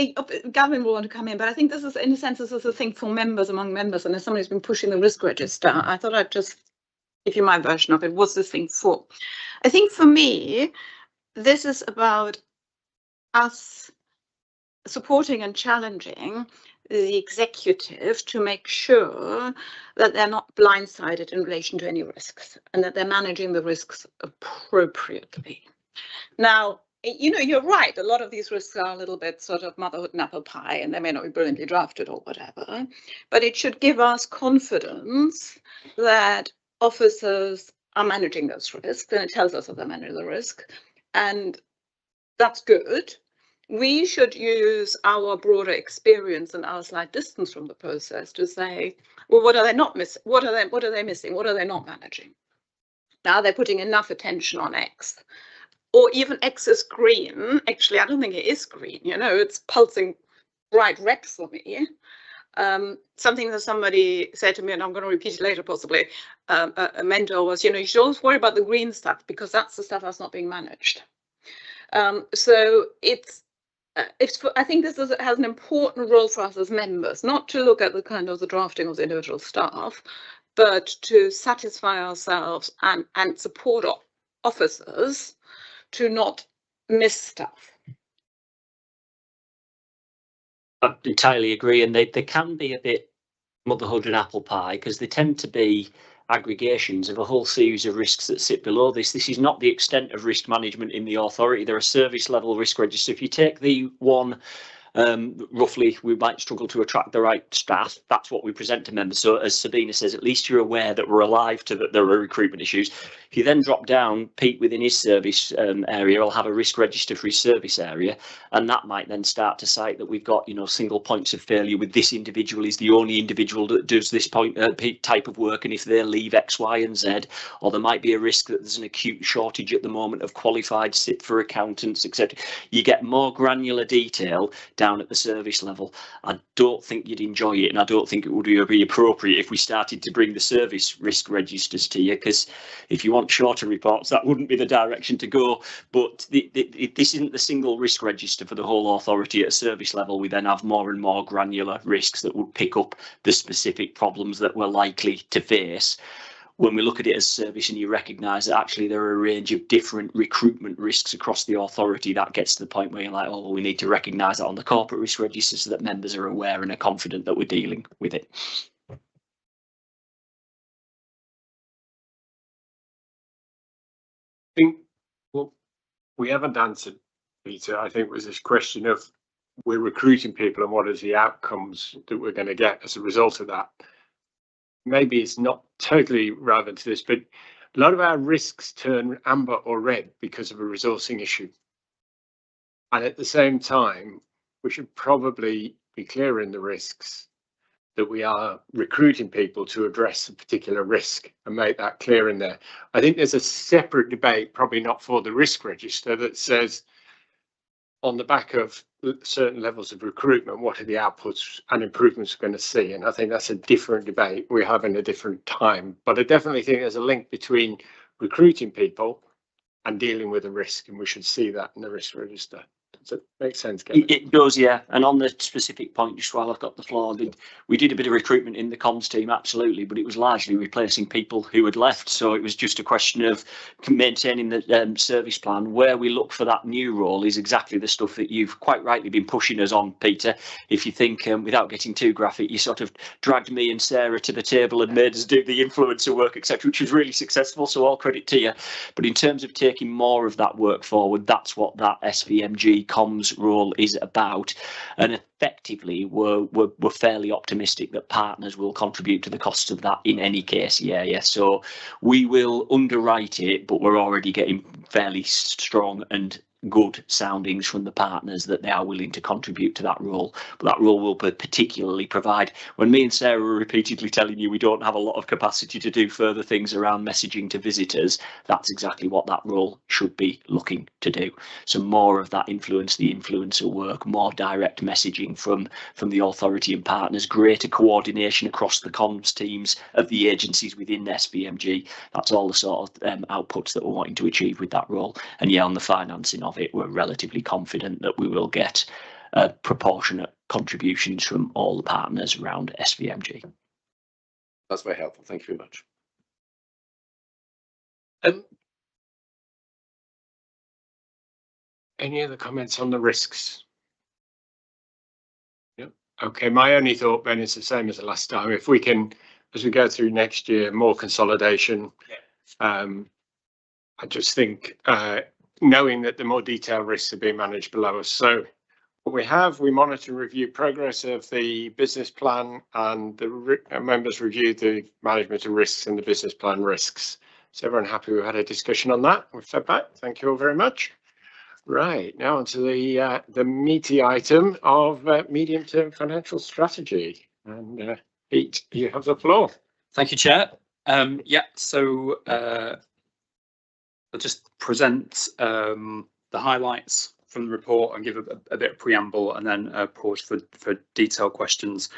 S5: Gavin will want to come in, but I think this is, in a sense, this is a thing for members among members. And as somebody who's been pushing the risk register, I thought I'd just give you my version of it. What's this thing for? I think for me, this is about us supporting and challenging the executive to make sure that they're not blindsided in relation to any risks, and that they're managing the risks appropriately. Now, you know, you're right. A lot of these risks are a little bit sort of motherhood and apple pie, and they may not be brilliantly drafted or whatever, but it should give us confidence that officers are managing those risks, and it tells us that they're managing the risk, and that's good. We should use our broader experience and our slight distance from the process to say, well, what are they not missing? What are they missing? What are they not managing? Now they're putting enough attention on X, or even X is green. Actually, I don't think it is green. You know, it's pulsing bright red for me. Something that somebody said to me, and I'm going to repeat it later possibly, a mentor was, you know, you should always worry about the green stuff, because that's the stuff that's not being managed. So I think this has an important role for us as members, not to look at the kind of the drafting of the individual staff, but to satisfy ourselves and support officers to not miss stuff.
S6: I entirely agree, and they can be a bit motherhood and apple pie, because they tend to be aggregations of a whole series of risks that sit below this. This is not the extent of risk management in the authority. There are service level risk registers. If you take the one, roughly, we might struggle to attract the right staff. That's what we present to members. So as Sabina says, at least you're aware that we're alive to that there are recruitment issues. If you then drop down, Pete within his service area will have a risk register for his service area, and that might then start to cite that we've got, you know, single points of failure with this individual is the only individual that does this type of work, and if they leave X, Y, and Z, or there might be a risk that there's an acute shortage at the moment of qualified SIP for accountants, etc. You get more granular detail down at the service level. I don't think you'd enjoy it, and I don't think it would be appropriate if we started to bring the service risk registers to you, because if you want shorter reports, that wouldn't be the direction to go. But this isn't the single risk register for the whole authority. At a service level, we then have more and more granular risks that would pick up the specific problems that we're likely to face. When we look at it as service and you recognise that actually there are a range of different recruitment risks across the authority, that gets to the point where you're like, oh, well, we need to recognise that on the corporate risk register so that members are aware and are confident that we're dealing with it.
S1: I think what we haven't answered, Peter, I think, was this question of we're recruiting people and what is the outcomes that we're going to get as a result of that. Maybe it's not totally relevant to this, but a lot of our risks turn amber or red because of a resourcing issue. And at the same time, we should probably be clear in the risks that we are recruiting people to address a particular risk and make that clear in there. I think there's a separate debate, probably not for the risk register, that says on the back of certain levels of recruitment, what are the outputs and improvements we're going to see? And I think that's a different debate we're having a different time. But I definitely think there's a link between recruiting people and dealing with a risk, and we should see that in the risk register. Does it make sense, Kevin?
S6: It does, yeah. And on the specific point, just while I've got the floor, we did a bit of recruitment in the comms team, absolutely, but it was largely replacing people who had left. So it was just a question of maintaining the service plan. Where we look for that new role is exactly the stuff that you've quite rightly been pushing us on, Peter. If you think, without getting too graphic, you sort of dragged me and Sarah to the table and made us do the influencer work, etc., which was really successful. So all credit to you. But in terms of taking more of that work forward, that's what that SVMG comms role is about, and effectively we're fairly optimistic that partners will contribute to the costs of that in any case. Yeah, so we will underwrite it, but we're already getting fairly strong and good soundings from the partners that they are willing to contribute to that role. But that role will particularly provide, when me and Sarah are repeatedly telling you we don't have a lot of capacity to do further things around messaging to visitors, that's exactly what that role should be looking to do. So more of that influence, the influencer work, more direct messaging from the authority and partners, greater coordination across the comms teams of the agencies within SVMG. That's all the sort of outputs that we're wanting to achieve with that role. And yeah, on the financing of it, we're relatively confident that we will get proportionate contributions from all the partners around SVMG.
S8: That's very helpful. Thank you very much.
S1: Any other comments on the risks? Yep. Okay, my only thought, Ben, is the same as the last time. If we can, as we go through next year, more consolidation. I just think knowing that the more detailed risks are being managed below us. So what we monitor and review progress of the business plan, and the members review the management of risks and the business plan risks. So everyone happy we had a discussion on that? We've fed back. Thank you all very much. Right, now onto the meaty item of medium-term financial strategy. And Pete, you have the floor.
S4: Thank you, Chair. So I'll just present the highlights from the report and give a bit of preamble, and then pause for detailed questions.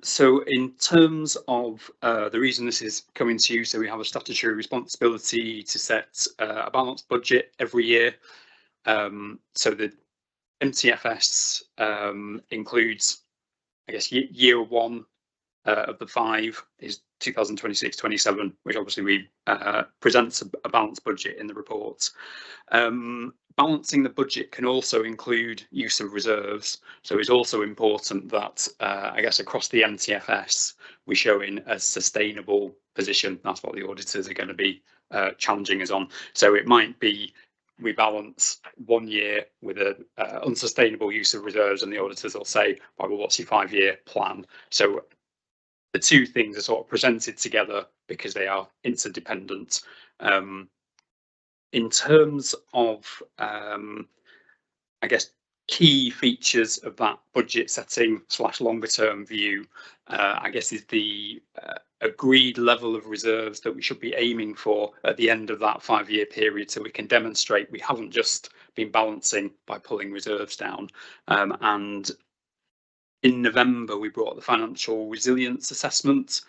S4: So in terms of the reason this is coming to you, so we have a statutory responsibility to set a balanced budget every year. So the MTFS includes, I guess, year one of the 5 is 2026-27, which obviously we presents a balanced budget in the report. Balancing the budget can also include use of reserves. So it's also important that, I guess, across the MTFS, we show in a sustainable position. That's what the auditors are going to be challenging us on. So it might be we balance 1 year with an unsustainable use of reserves, and the auditors will say, well, what's your 5-year plan? So the two things are sort of presented together because they are interdependent. In terms of, I guess,
S10: key features of that budget setting / longer term view, I guess, is the agreed level of reserves that we should be aiming for at the end of that 5-year period, so we can demonstrate we haven't just been balancing by pulling reserves down. And in November, we brought the financial resilience assessment,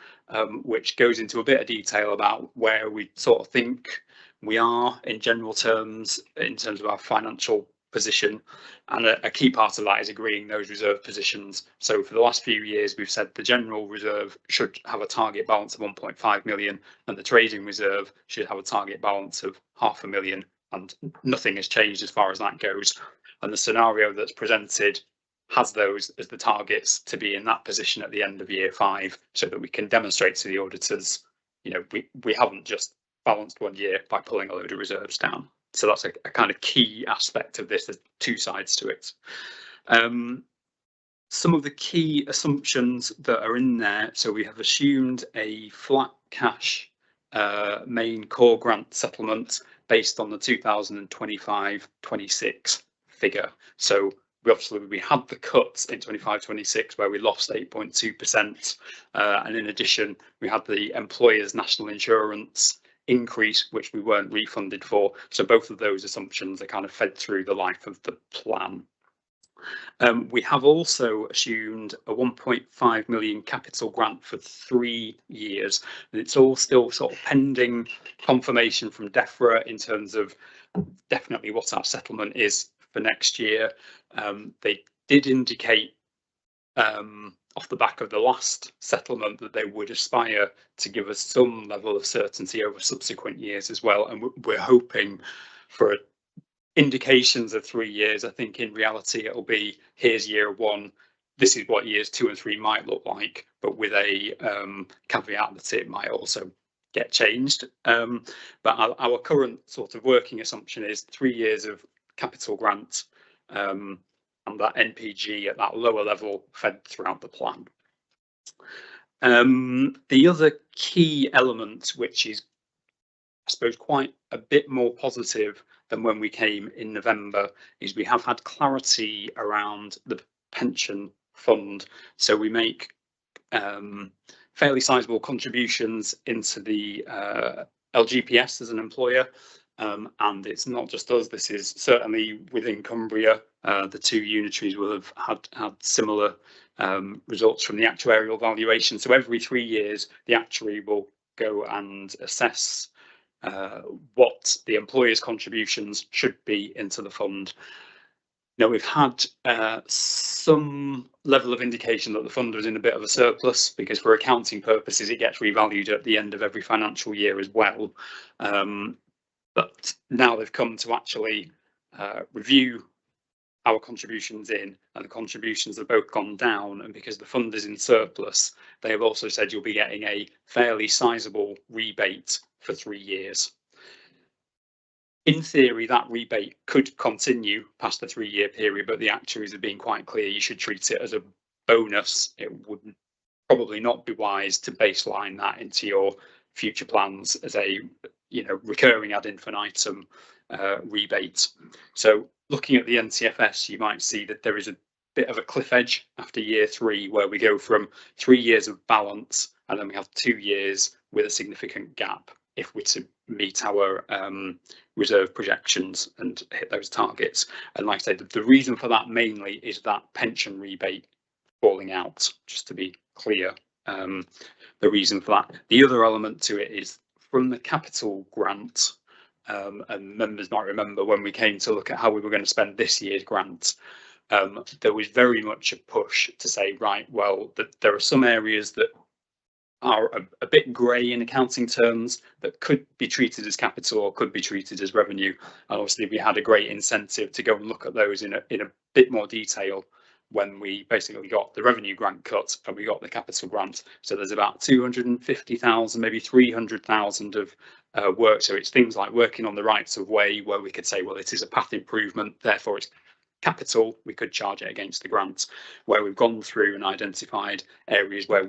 S10: which goes into a bit of detail about where we sort of think we are in general terms, in terms of our financial position. And a key part of that is agreeing those reserve positions. So for the last few years, we've said the general reserve should have a target balance of 1.5 million, and the trading reserve should have a target balance of 500,000, and nothing has changed as far as that goes. And the scenario that's presented has those as the targets to be in that position at the end of year 5, so that we can demonstrate to the auditors, you know, we haven't just balanced one year by pulling a load of reserves down. So that's a kind of key aspect of this. There's 2 sides to it. Some of the key assumptions that are in there. So we have assumed a flat cash main core grant settlement based on the 2025-26 figure. So we had the cuts in 25-26 where we lost 8.2%, and in addition we had the employer's national insurance increase, which we weren't refunded for. So both of those assumptions are kind of fed through the life of the plan. We have also assumed a 1.5 million capital grant for 3 years, and it's all still sort of pending confirmation from DEFRA in terms of definitely what our settlement is for next year. They did indicate off the back of the last settlement that they would aspire to give us some level of certainty over subsequent years as well, and we're hoping for indications of 3 years. I think in reality it'll be, here's year 1, this is what years 2 and 3 might look like, but with a caveat that it might also get changed. But our current sort of working assumption is 3 years of capital grant, and that NPG at that lower level fed throughout the plan. The other key element, which is, I suppose, quite a bit more positive than when we came in November, is we have had clarity around the pension fund. So we make fairly sizable contributions into the LGPS as an employer. And it's not just us, this is certainly within Cumbria. The 2 unitaries will have had similar results from the actuarial valuation. So every 3 years, the actuary will go and assess what the employer's contributions should be into the fund. Now, we've had some level of indication that the fund was in a bit of a surplus, because for accounting purposes, it gets revalued at the end of every financial year as well. But now they've come to actually review our contributions in, and the contributions have both gone down, and because the fund is in surplus, they have also said you'll be getting a fairly sizable rebate for 3 years. In theory, that rebate could continue past the 3-year period, but the actuaries have been quite clear you should treat it as a bonus. It would probably not be wise to baseline that into your future plans as a, you know, recurring ad infinitum rebate. So looking at the NCFS, you might see that there is a bit of a cliff edge after year 3, where we go from 3 years of balance, and then we have 2 years with a significant gap if we're to meet our reserve projections and hit those targets. And like I said, the reason for that mainly is that pension rebate falling out, just to be clear, the reason for that. The other element to it is from the capital grant, and members might remember when we came to look at how we were going to spend this year's grant, there was very much a push to say, right, well, that there are some areas that are a bit grey in accounting terms that could be treated as capital or could be treated as revenue. And obviously we had a great incentive to go and look at those in a bit more detail when we basically got the revenue grant cut and we got the capital grant. So there's about 250,000, maybe 300,000 of work. So it's things like working on the rights of way, where we could say, well, it is a path improvement, therefore it's capital, we could charge it against the grant, where we've gone through and identified areas where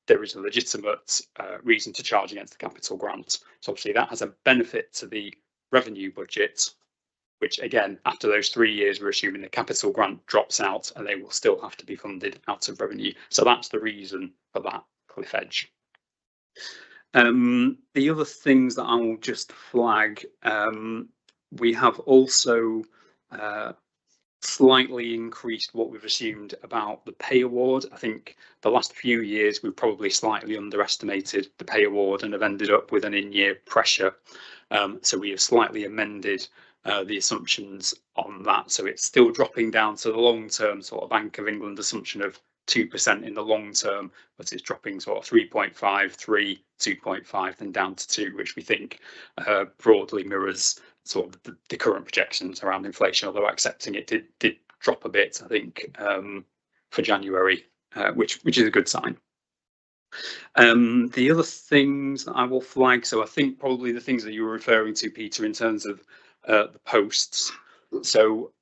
S10: there is a legitimate reason to charge against the capital grant. So obviously that has a benefit to the revenue budget, which again, after those 3 years, we're assuming the capital grant drops out and they will still have to be funded out of revenue. So that's the reason for that cliff edge. The other things that I will just flag, we have also slightly increased what we've assumed about the pay award. I think the last few years we've probably slightly underestimated the pay award and have ended up with an in-year pressure. So we have slightly amended the assumptions on that. So it's still dropping down to the long-term sort of Bank of England assumption of 2% in the long term, but it's dropping sort of 3.5, 3, 2.5, then down to 2, which we think broadly mirrors sort of the current projections around inflation, although accepting it did drop a bit, I think, for January, which is a good sign. The other things that I will flag, so I think probably the things that you were referring to, Peter, in terms of the posts. So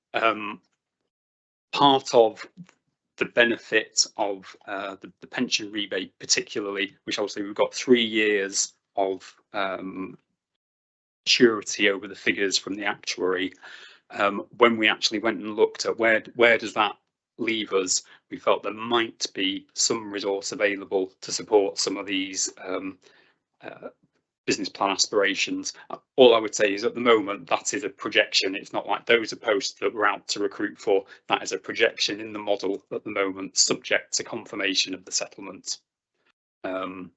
S10: part of the benefit of the pension rebate, particularly, which obviously we've got 3 years of surety over the figures from the actuary. When we actually went and looked at where does that leave us, we felt there might be some resource available to support some of these business plan aspirations. All I would say is at the moment that is a projection. It's not like those are posts that we're out to recruit for. That is a projection in the model at the moment, subject to confirmation of the settlement. And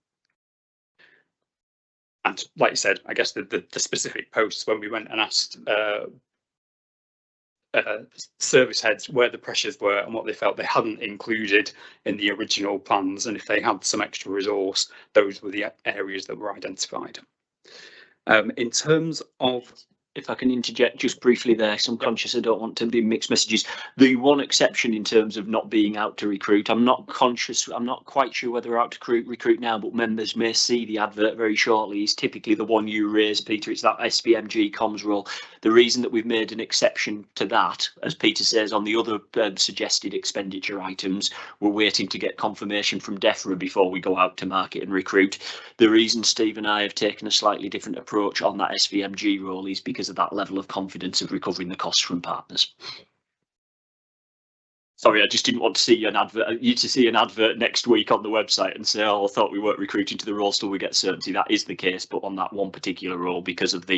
S10: like you said, I guess the specific posts, when we went and asked service heads where the pressures were and what they felt they hadn't included in the original plans, and if they had some extra resource, those were the areas that were identified. In terms of,
S6: if I can interject just briefly there, so I'm conscious I don't want to be mixed messages. The one exception in terms of not being out to recruit, I'm not quite sure whether we're out to recruit now, but members may see the advert very shortly, is typically the one you raised, Peter. It's that SBMG comms role. The reason that we've made an exception to that, as Peter says, on the other suggested expenditure items, we're waiting to get confirmation from DEFRA before we go out to market and recruit. The reason Steve and I have taken a slightly different approach on that SVMG role is because of that level of confidence of recovering the costs from partners. Sorry, I just didn't want to see an advert next week on the website and say, oh, I thought we weren't recruiting to the role till we get certainty. That is the case, but on that one particular role, because of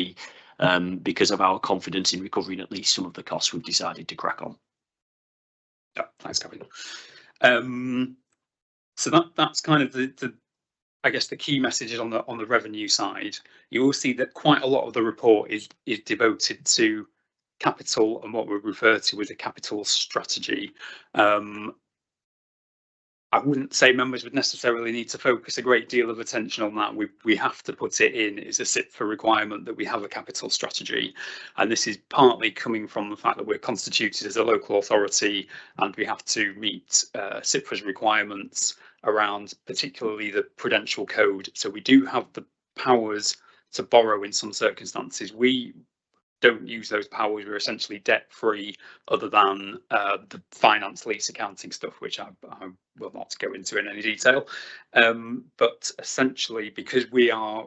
S6: our confidence in recovering at least some of the costs, we've decided to crack on.
S10: Yeah, thanks, Kevin. So that's kind of the I guess the key messages on the revenue side. You will see that quite a lot of the report is devoted to capital and what we refer to as a capital strategy. I wouldn't say members would necessarily need to focus a great deal of attention on that. We have to put it in. It's a SIPFA requirement that we have a capital strategy. And this is partly coming from the fact that we're constituted as a local authority and we have to meet SIPFA's requirements around particularly the Prudential Code. So we do have the powers to borrow in some circumstances. We don't use those powers. We're essentially debt free, other than the finance lease accounting stuff, which I will not go into in any detail. But essentially, because we are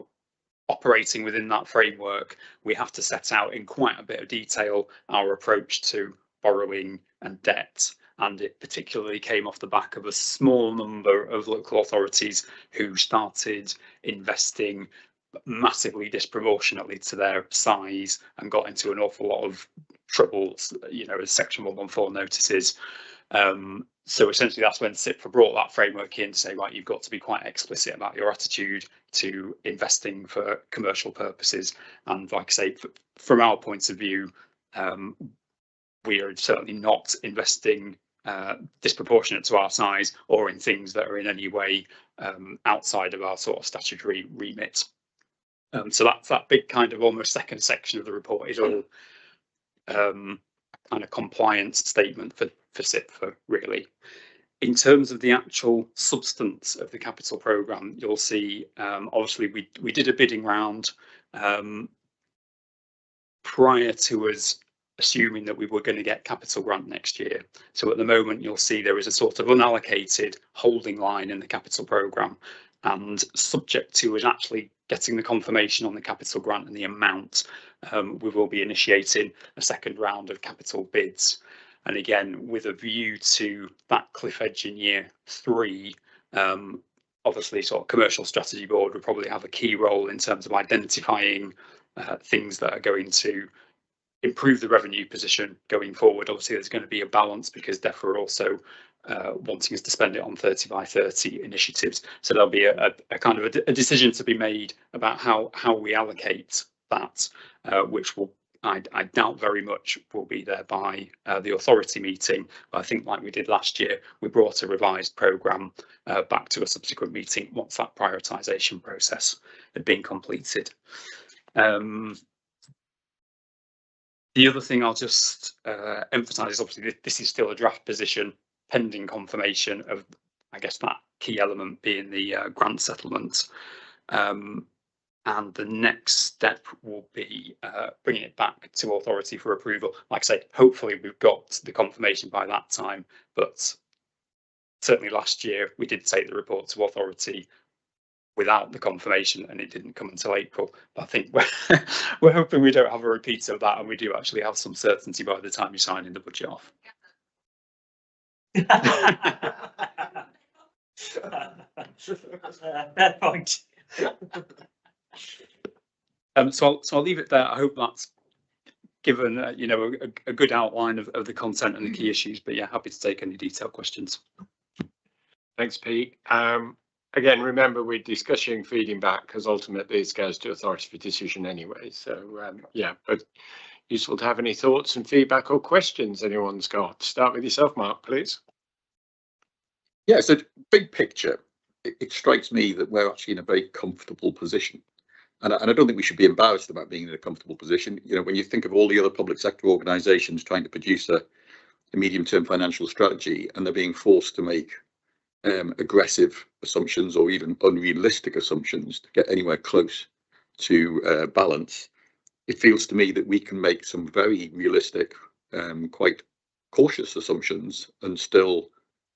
S10: operating within that framework, we have to set out in quite a bit of detail our approach to borrowing and debt. And it particularly came off the back of a small number of local authorities who started investing massively disproportionately to their size and got into an awful lot of troubles, you know, as Section 114 notices. So essentially that's when SIPFA brought that framework in to say, right, you've got to be quite explicit about your attitude to investing for commercial purposes. And like I say, from our point of view, we are certainly not investing disproportionate to our size or in things that are in any way outside of our sort of statutory remit. So that's that big kind of almost second section of the report is all kind of compliance statement for SIPFA, really. In terms of the actual substance of the capital programme, you'll see obviously we did a bidding round prior to us assuming that we were going to get capital grant next year. So at the moment, you'll see there is a sort of unallocated holding line in the capital programme. and subject to us actually getting the confirmation on the capital grant and the amount, we will be initiating a second round of capital bids. And again, with a view to that cliff edge in year 3, obviously sort of commercial strategy board will probably have a key role in terms of identifying things that are going to improve the revenue position going forward. Obviously, there's going to be a balance because DEFRA are also wanting us to spend it on 30 by 30 initiatives. So there'll be a kind of a decision to be made about how we allocate that, which will, I doubt very much will be there by the authority meeting. But I think like we did last year, we brought a revised programme back to a subsequent meeting once that prioritisation process had been completed. The other thing I'll just emphasise is obviously this is still a draft position pending confirmation of, I guess, that key element being the grant settlement. And the next step will be bringing it back to authority for approval. Like I say, hopefully we've got the confirmation by that time, but certainly last year we did take the report to authority without the confirmation and it didn't come until April. But I think we're hoping we don't have a repeat of that and we do actually have some certainty by the time you're signing the budget off.
S6: Fair point.
S10: So I'll leave it there. I hope that's given you know a good outline of the content and the key issues. But yeah, happy to take any detailed questions.
S1: Thanks, Pete. Again, remember we're discussing feeding back because ultimately it goes to authority for decision anyway. So yeah, but useful to have any thoughts and feedback or questions anyone's got. Start with yourself, Mark, please.
S9: Yeah, so big picture, it strikes me that we're actually in a very comfortable position. And I don't think we should be embarrassed about being in a comfortable position. You know, when you think of all the other public sector organisations trying to produce a medium-term financial strategy and they're being forced to make aggressive assumptions or even unrealistic assumptions to get anywhere close to balance, it feels to me that we can make some very realistic, quite cautious assumptions and still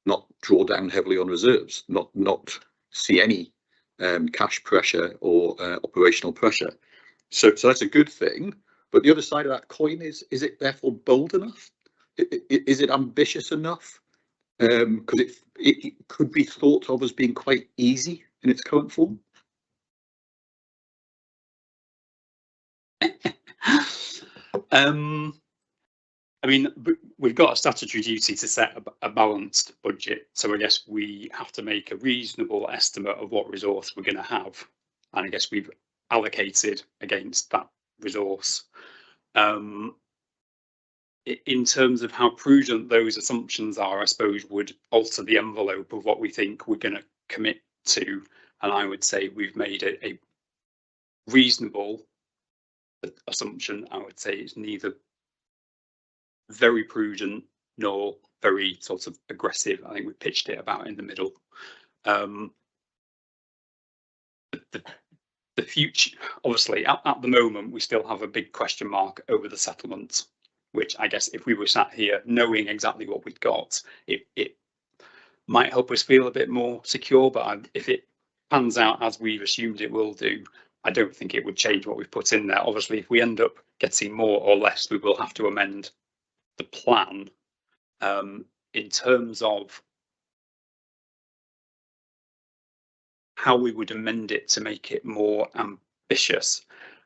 S9: not draw down heavily on reserves, not see any cash pressure or operational pressure. So that's a good thing. But the other side of that coin is it therefore bold enough? Is it ambitious enough? Because it could be thought of as being quite easy in its current form.
S10: I mean, we've got a statutory duty to set a balanced budget. So I guess we have to make a reasonable estimate of what resource we're going to have. And I guess we've allocated against that resource. In terms of how prudent those assumptions are, I suppose would alter the envelope of what we think we're going to commit to. And I would say we've made a reasonable assumption. I would say it's neither very prudent nor very sort of aggressive. I think we pitched it about in the middle. The future, obviously, at the moment, we still have a big question mark over the settlement, which I guess if we were sat here knowing exactly what we'd got, it might help us feel a bit more secure. But if it pans out as we've assumed it will do, I don't think it would change what we've put in there. Obviously, if we end up getting more or less, we will have to amend the plan. In terms of how we would amend it to make it more ambitious,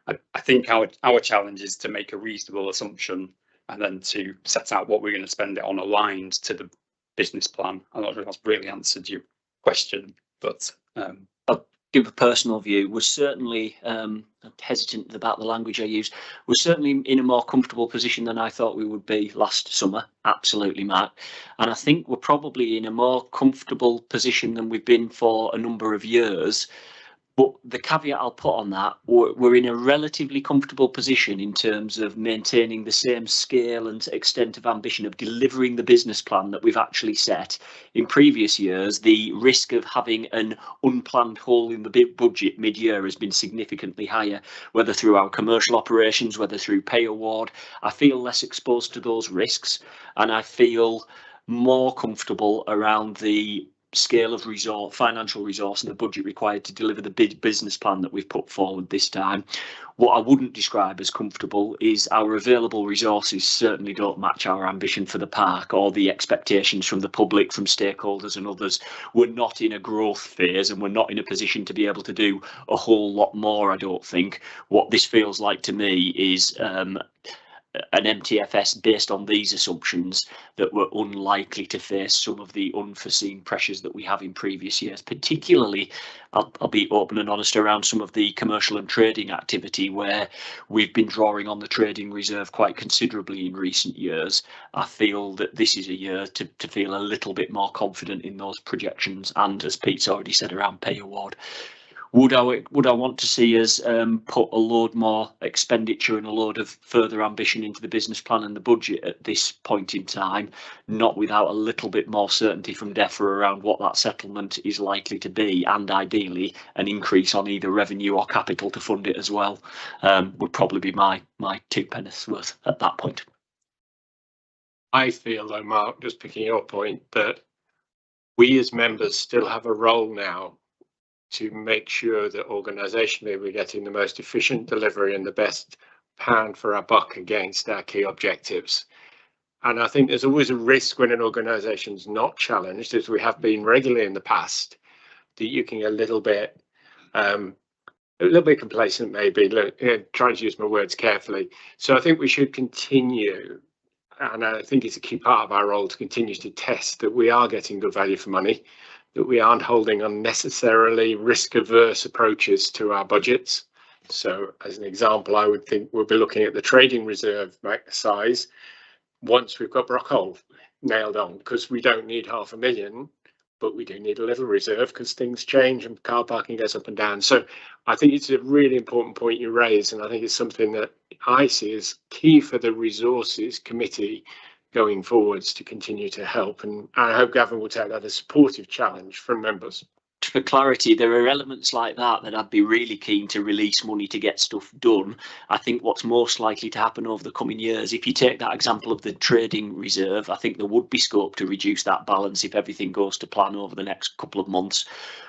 S10: I think our challenge is to make a reasonable assumption and then to set out what we're going to spend it on aligned to the business plan. I'm not sure if that's really answered your question, but
S6: I'll give a personal view. We're certainly I'm hesitant about the language I use. We're certainly in a more comfortable position than I thought we would be last summer. Absolutely, Mark. And I think we're probably in a more comfortable position than we've been for a number of years. But the caveat I'll put on that, we're in a relatively comfortable position in terms of maintaining the same scale and extent of ambition of delivering the business plan that we've actually set. In previous years, the risk of having an unplanned hole in the budget mid-year has been significantly higher, whether through our commercial operations, whether through pay award. I feel less exposed to those risks, and I feel more comfortable around the scale of resource, financial resource and the budget required to deliver the big business plan that we've put forward this time. What I wouldn't describe as comfortable is our available resources certainly don't match our ambition for the park or the expectations from the public, from stakeholders and others. We're not in a growth phase and we're not in a position to be able to do a whole lot more, I don't think. What this feels like to me is an MTFS based on these assumptions that we're unlikely to face some of the unforeseen pressures that we have in previous years, particularly, I'll be open and honest, around some of the commercial and trading activity where we've been drawing on the trading reserve quite considerably in recent years. I feel that this is a year to feel a little bit more confident in those projections and, as Pete's already said, around pay award. Would I want to see us put a load more expenditure and a load of further ambition into the business plan and the budget at this point in time, not without a little bit more certainty from DEFRA around what that settlement is likely to be, and ideally an increase on either revenue or capital to fund it as well, would probably be my 2 pennies worth at that point.
S1: I feel though, Mark, just picking your point, that we as members still have a role now to make sure that organisationally we're getting the most efficient delivery and the best pound for our buck against our key objectives. And I think there's always a risk when an organisation's not challenged, as we have been regularly in the past, that you can get a little bit complacent, maybe, trying to use my words carefully. So I think we should continue, and I think it's a key part of our role to continue to test that we are getting good value for money, that we aren't holding unnecessarily risk-averse approaches to our budgets. So as an example, I would think we'll be looking at the trading reserve size once we've got Brockhole nailed on, because we don't need 500,000, but we do need a little reserve because things change and car parking goes up and down. So I think it's a really important point you raise, and I think it's something that I see as key for the Resources Committee going forwards to continue to help, and I hope Gavin will take that as a supportive challenge from members.
S6: For clarity, there are elements like that I'd be really keen to release money to get stuff done. I think what's most likely to happen over the coming years, if you take that example of the trading reserve, I think there would be scope to reduce that balance if everything goes to plan over the next couple of months.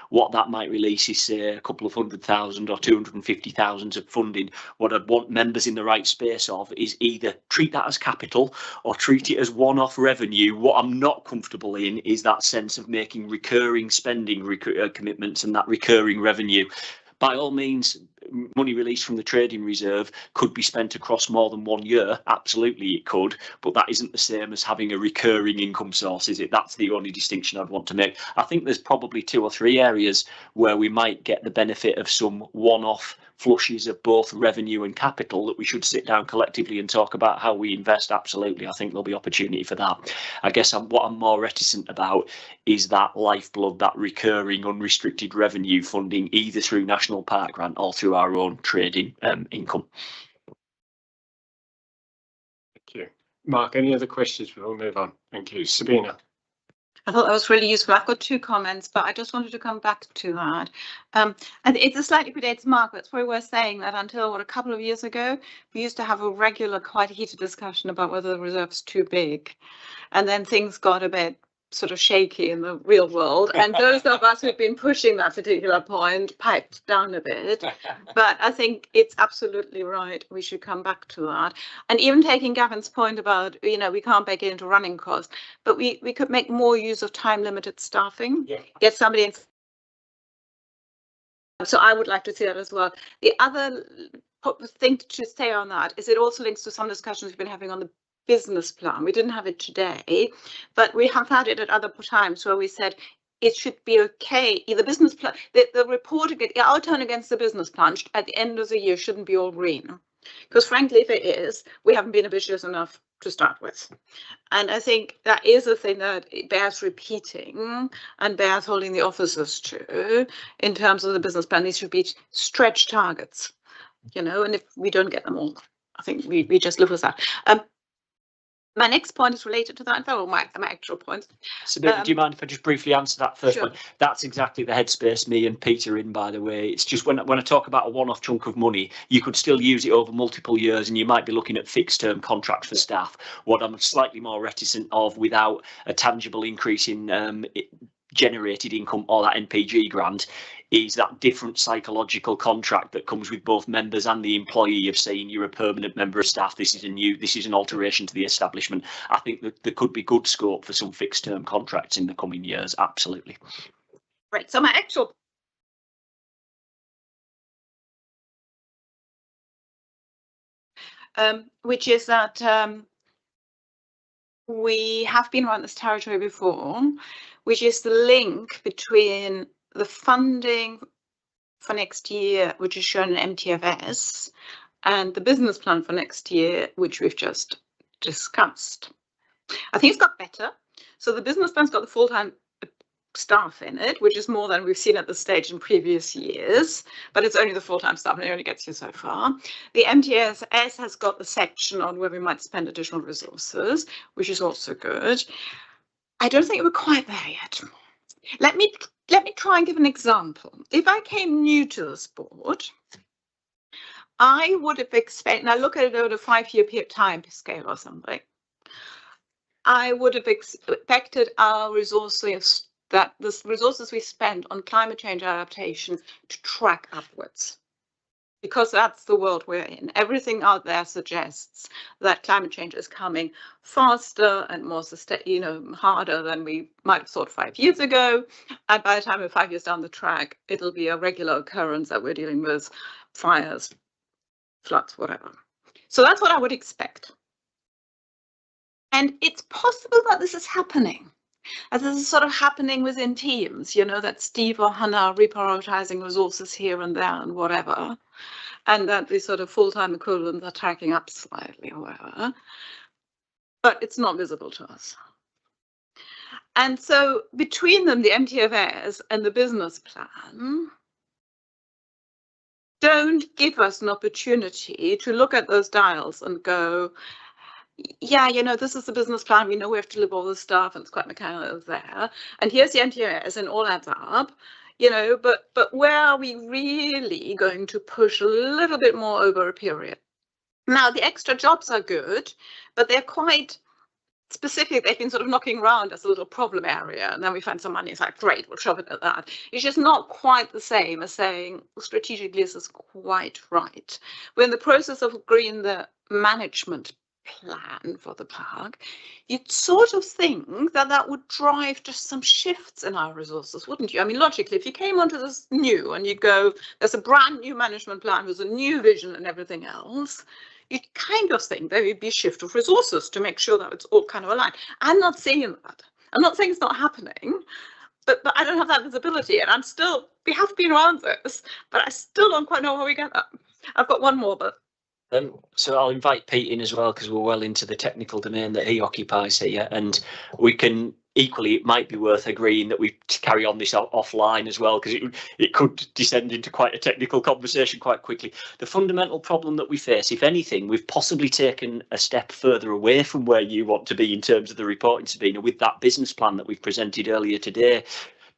S6: What that might release is, say, a couple of 100,000 or 250,000 of funding. What I'd want members in the right space of is either treat that as capital or treat it as one-off revenue. What I'm not comfortable in is that sense of making recurring spending commitments and that recurring revenue. By all means, money released from the trading reserve could be spent across more than 1 year. Absolutely, it could, but that isn't the same as having a recurring income source, is it? That's the only distinction I'd want to make. I think there's probably 2 or 3 areas where we might get the benefit of some one-off flushes of both revenue and capital that we should sit down collectively and talk about how we invest. Absolutely, I think there'll be opportunity for that. I guess what I'm more reticent about is that lifeblood, that recurring unrestricted revenue funding, either through National Park Grant or through our own trading income.
S1: Thank you. Mark, any other questions before we move on? Thank you. Sabina.
S5: I thought that was really useful. I've got 2 comments, but I just wanted to come back to that. And it's a slightly predates Mark, but it's probably worth saying that until a couple of years ago, we used to have a regular, quite heated discussion about whether the reserve's too big. And then things got a bit sort of shaky in the real world. And those of us who've been pushing that particular point piped down a bit. But I think it's absolutely right. We should come back to that. And even taking Gavin's point about, we can't bake it into running costs, but we could make more use of time limited staffing, get somebody in. So I would like to see that as well. The other thing to say on that is it also links to some discussions we've been having on the business plan. We didn't have it today, but we have had it at other times where we said it should be okay. The business plan, the report, the outturn against the business plan at the end of the year shouldn't be all green. Because frankly, if it is, we haven't been ambitious enough to start with. And I think that is a thing that bears repeating and bears holding the officers to in terms of the business plan. These should be stretch targets, and if we don't get them all, I think we just live with that. My next point is related to that. Oh, my actual point.
S6: So, do you mind if I just briefly answer that first one? That's exactly the headspace me and Peter in, by the way. It's just when I talk about a one-off chunk of money, you could still use it over multiple years, and you might be looking at fixed-term contracts for staff. What I'm slightly more reticent of, without a tangible increase in generated income or that NPG grant is that different psychological contract that comes with both members and the employee of saying you're a permanent member of staff, this is an alteration to the establishment. I think that there could be good scope for some fixed term contracts in the coming years, absolutely.
S5: Right, so my actual which is that we have been around this territory before, which is the link between the funding for next year, which is shown in MTFS, and the business plan for next year, which we've just discussed. I think it's got better. So the business plan's got the full-time staff in it, which is more than we've seen at this stage in previous years, but it's only the full-time staff and it only gets you so far. The MTFS has got the section on where we might spend additional resources, which is also good. I don't think we're quite there yet. Let me try and give an example. If I came new to this board, I would have expected, and I look at it over a 5-year time scale or something, I would have expected our resources, that the resources we spend on climate change adaptation to track upwards, because that's the world we're in. Everything out there suggests that climate change is coming faster and more harder than we might have thought 5 years ago. And by the time we're 5 years down the track, it'll be a regular occurrence that we're dealing with fires, floods, whatever. So that's what I would expect. And it's possible that this is happening. As this is sort of happening within teams, that Steve or Hannah are reprioritizing resources here and there and whatever, and that the sort of full-time equivalents are tracking up slightly or whatever, but it's not visible to us. And so between them, the MTFS and the business plan don't give us an opportunity to look at those dials and go, yeah, this is the business plan. We know we have to deliver all this stuff, and it's quite mechanical there. And here's the MTFS, and all adds up, But where are we really going to push a little bit more over a period? Now, the extra jobs are good, but they're quite specific. They've been sort of knocking around as a little problem area, and then we find some money. It's like, great, we'll shove it at that. It's just not quite the same as saying strategically this is quite right. We're in the process of agreeing the management plan for the park. You'd sort of think that would drive just some shifts in our resources, wouldn't you? I mean, logically, if you came onto this new and you go, there's a brand new management plan with a new vision and everything else, you'd kind of think there would be a shift of resources to make sure that it's all kind of aligned. I'm not saying that. I'm not saying it's not happening, but I don't have that visibility, and we have been around this, but I still don't quite know how we get that. I've got one more, but
S6: so I'll invite Pete in as well, because we're well into the technical domain that he occupies here, and we can equally, it might be worth agreeing that we carry on this offline as well, because it could descend into quite a technical conversation quite quickly. The fundamental problem that we face, if anything, we've possibly taken a step further away from where you want to be in terms of the reporting, Sabina, with that business plan that we've presented earlier today,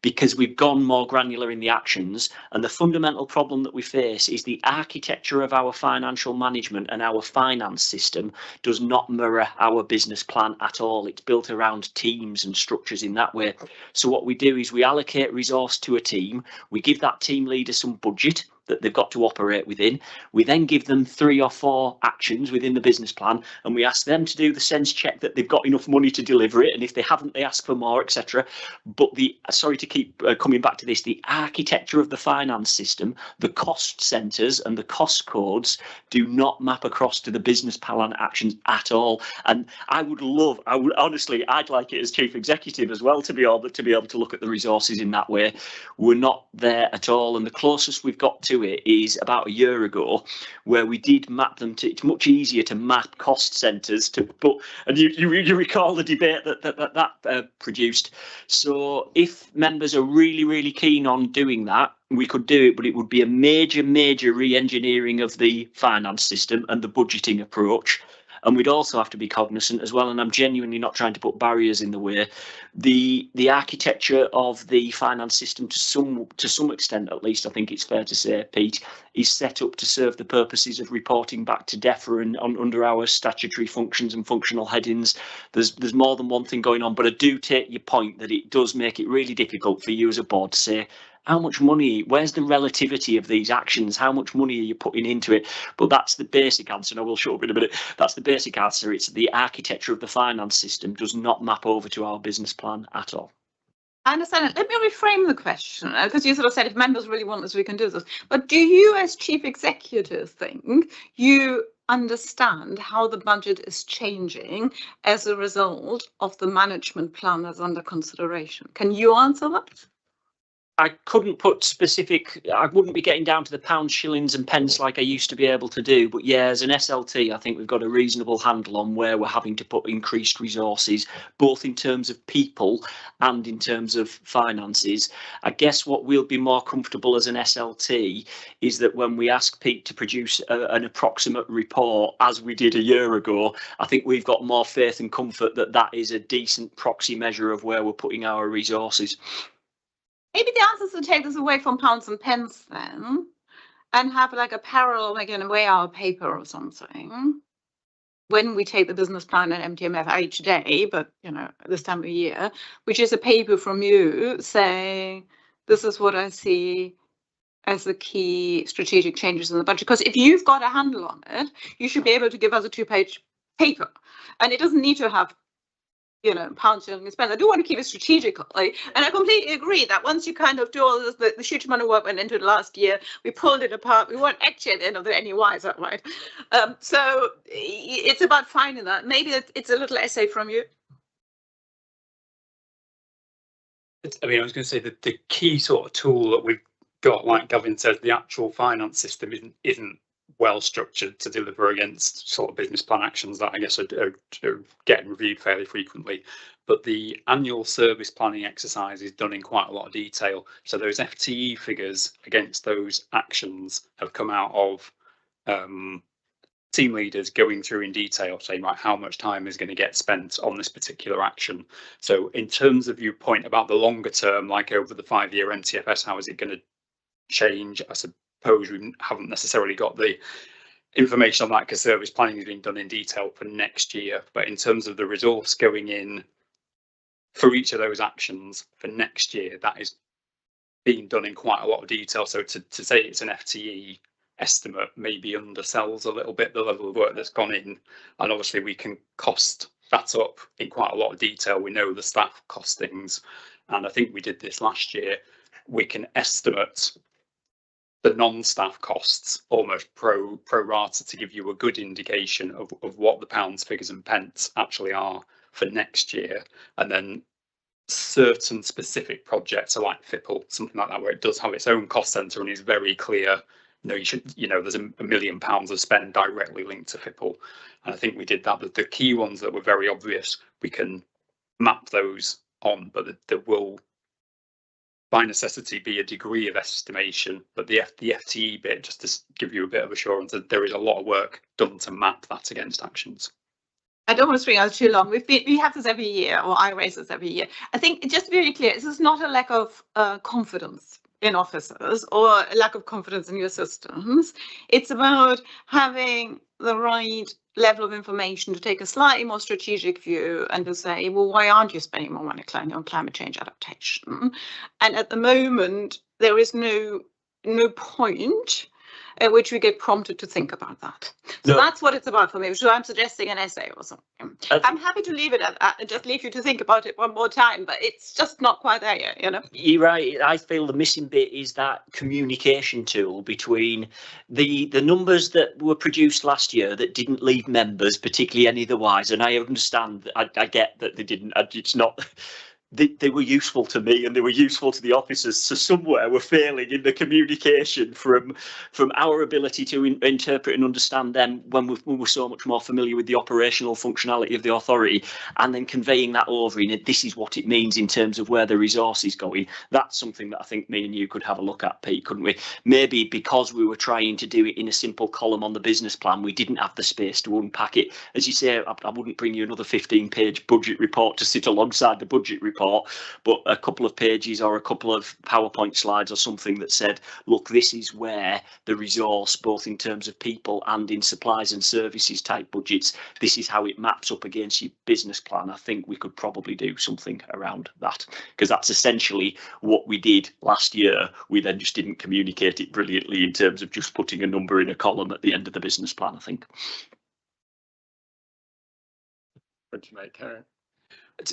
S6: because we've gone more granular in the actions. And the fundamental problem that we face is the architecture of our financial management and our finance system does not mirror our business plan at all. It's built around teams and structures in that way. So what we do is we allocate resource to a team, we give that team leader some budget that they've got to operate within. We then give them 3 or 4 actions within the business plan, and we ask them to do the sense check that they've got enough money to deliver it, and if they haven't, they ask for more, etc. But sorry to keep coming back to this, the architecture of the finance system, the cost centres and the cost codes do not map across to the business plan actions at all. And honestly, I'd like it as chief executive as well to be able to look at the resources in that way. We're not there at all, and the closest we've got to it is about a year ago, where we did map them to. It's much easier to map cost centres and you recall the debate that produced. So if members are really keen on doing that, we could do it, but it would be a major re-engineering of the finance system and the budgeting approach. And we'd also have to be cognizant as well, and I'm genuinely not trying to put barriers in the way, the architecture of the finance system to some extent, at least I think it's fair to say, Pete, is set up to serve the purposes of reporting back to DEFRA and under our statutory functions and functional headings. There's more than one thing going on, but I do take your point that it does make it really difficult for you as a board to say, how much money, where's the relativity of these actions? How much money are you putting into it? But that's the basic answer, and I will show up in a minute. That's the basic answer. It's the architecture of the finance system does not map over to our business plan at all.
S5: I understand it. Let me reframe the question, because you sort of said if members really want this, we can do this. But do you, as chief executive, think you understand how the budget is changing as a result of the management plan that's under consideration? Can you answer that?
S6: I couldn't put specific, I wouldn't be getting down to the pounds, shillings and pence like I used to be able to do. But yeah, as an SLT, I think we've got a reasonable handle on where we're having to put increased resources, both in terms of people and in terms of finances. I guess what we'll be more comfortable as an SLT is that when we ask Pete to produce an approximate report, as we did a year ago, I think we've got more faith and comfort that that is a decent proxy measure of where we're putting our resources.
S5: Maybe the answer is to take this away from pounds and pence then, and have like a parallel, like in a way, our paper or something. When we take the business plan and MTMF each day, but you know, this time of year, which is a paper from you saying, this is what I see as the key strategic changes in the budget. Because if you've got a handle on it, you should be able to give us a 2-page paper, and it doesn't need to have, you know, pounds, shillings, pence. I do want to keep it strategically, and I completely agree that once you kind of do all this, the huge amount of work went into it last year, we pulled it apart, we weren't actually at the end of it anyway, is that right? So it's about finding that. Maybe it's a little essay from you.
S10: I mean, I was going to say that the key sort of tool that we've got, like Gavin said, the actual finance system isn't well structured to deliver against sort of business plan actions that I guess are getting reviewed fairly frequently. But the annual service planning exercise is done in quite a lot of detail. So those FTE figures against those actions have come out of team leaders going through in detail, saying, right, how much time is going to get spent on this particular action. So in terms of your point about the longer term, like over the 5-year NTFS, how is it going to change? I suppose we haven't necessarily got the information on that because service planning is being done in detail for next year. But in terms of the resource going in for each of those actions for next year, that is being done in quite a lot of detail. So to say it's an FTE estimate maybe undersells a little bit the level of work that's gone in. And obviously we can cost that up in quite a lot of detail. We know the staff costings, and I think we did this last year. We can estimate the non-staff costs almost pro rata to give you a good indication of what the pounds, figures and pence actually are for next year. And then certain specific projects are like FIPL, something like that, where it does have its own cost centre and is very clear. There's £1 million of spend directly linked to FIPL. And I think we did that. But the key ones that were very obvious, we can map those on, but there will by necessity be a degree of estimation. But the FTE bit, just to give you a bit of assurance that there is a lot of work done to map that against actions.
S5: I don't want to string out too long. We have this every year, or I raise this every year. I think just to be really clear, this is not a lack of confidence in officers or a lack of confidence in your systems. It's about having the right level of information to take a slightly more strategic view and to say, well, why aren't you spending more money on climate change adaptation? And at the moment, there is no point at which we get prompted to think about that. So that's what it's about for me. So I'm suggesting an essay or something. I'm happy to leave it at that and just leave you to think about it one more time, but it's just not quite there yet, you know?
S6: You're right. I feel the missing bit is that communication tool between the numbers that were produced last year that didn't leave members particularly any the wiser. And I understand, I get that they didn't, it's not they were useful to me and they were useful to the officers. So somewhere we're failing in the communication from our ability to interpret and understand them when we're so much more familiar with the operational functionality of the authority, and then conveying that over in it. This is what it means in terms of where the resource is going. That's something that I think me and you could have a look at, Pete, couldn't we? Maybe because we were trying to do it in a simple column on the business plan, we didn't have the space to unpack it. As you say, I wouldn't bring you another 15-page budget report to sit alongside the budget report, but a couple of pages or a couple of PowerPoint slides or something that said, look, this is where the resource, both in terms of people and in supplies and services type budgets, this is how it maps up against your business plan. I think we could probably do something around that, because that's essentially what we did last year. We then just didn't communicate it brilliantly in terms of just putting a number in a column at the end of the business plan, I think.
S1: What do you make, Karen?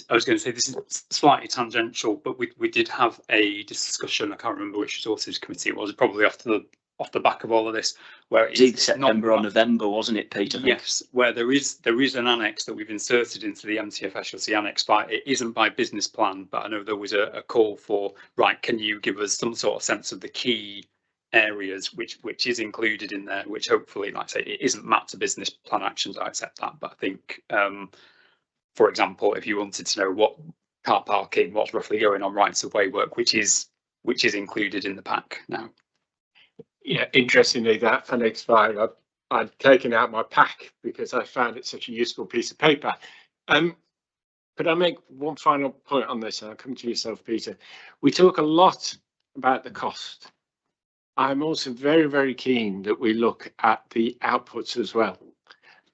S10: I was going to say this is slightly tangential, but we did have a discussion. I can't remember which resources committee it was. Probably off the back of all of this, where it's
S6: September or November, wasn't it, Peter?
S10: Yes, where there is an annex that we've inserted into the MTF SLC annex it isn't by business plan, but I know there was a call for, right, can you give us some sort of sense of the key areas which is included in there, which hopefully, like I say, it isn't mapped to business plan actions. I accept that, but I think for example, if you wanted to know what car parking, what's roughly going on rights of way work, which is included in the pack now.
S1: Yeah, interestingly, that Annex 5, I'd taken out my pack because I found it such a useful piece of paper. Could I make one final point on this? And I'll come to yourself, Peter. We talk a lot about the cost. I'm also very, very keen that we look at the outputs as well.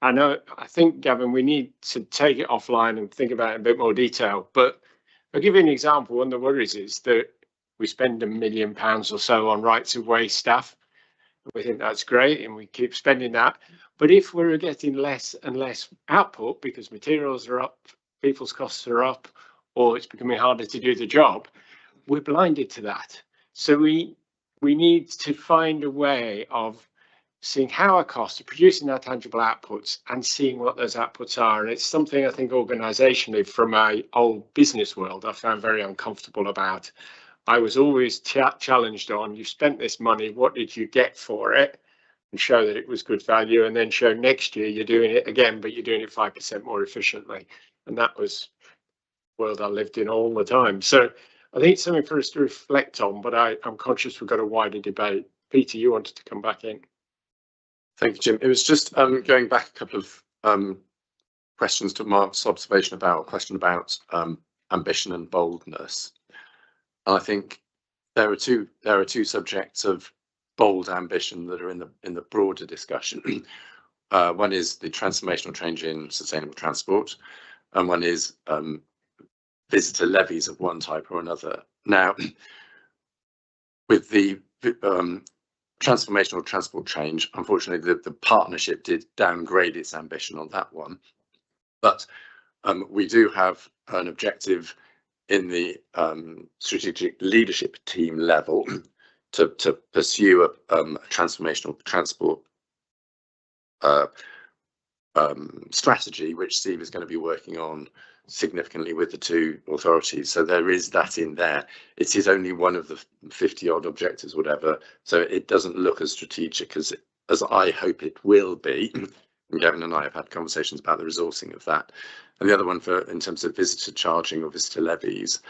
S1: I think, Gavin, we need to take it offline and think about it in a bit more detail. But I'll give you an example. One of the worries is that we spend £1 million or so on rights of way staff. We think that's great and we keep spending that. But if we're getting less and less output because materials are up, people's costs are up, or it's becoming harder to do the job, we're blinded to that. So we need to find a way of seeing how our costs are producing our tangible outputs and seeing what those outputs are. And it's something I think organisationally from my old business world I found very uncomfortable about. I was always challenged on, you spent this money, what did you get for it? And show that it was good value, and then show next year you're doing it again, but you're doing it 5% more efficiently. And that was the world I lived in all the time. So I think it's something for us to reflect on, but I'm conscious we've got a wider debate. Peter, you wanted to come back in.
S8: Thank you, Jim. It was just going back a couple of questions to Mark's question about ambition and boldness. And I think there are two subjects of bold ambition that are in the broader discussion. One is the transformational change in sustainable transport, and one is visitor levies of one type or another. Now, with the transformational transport change, unfortunately, the partnership did downgrade its ambition on that one. But we do have an objective in the strategic leadership team level to pursue a transformational transport strategy, which Steve is going to be working on significantly with the two authorities. So there is that in there. It is only one of the 50 odd objectives, whatever. So it doesn't look as strategic as I hope it will be. And Gavin and I have had conversations about the resourcing of that. And the other one in terms of visitor charging or visitor levies,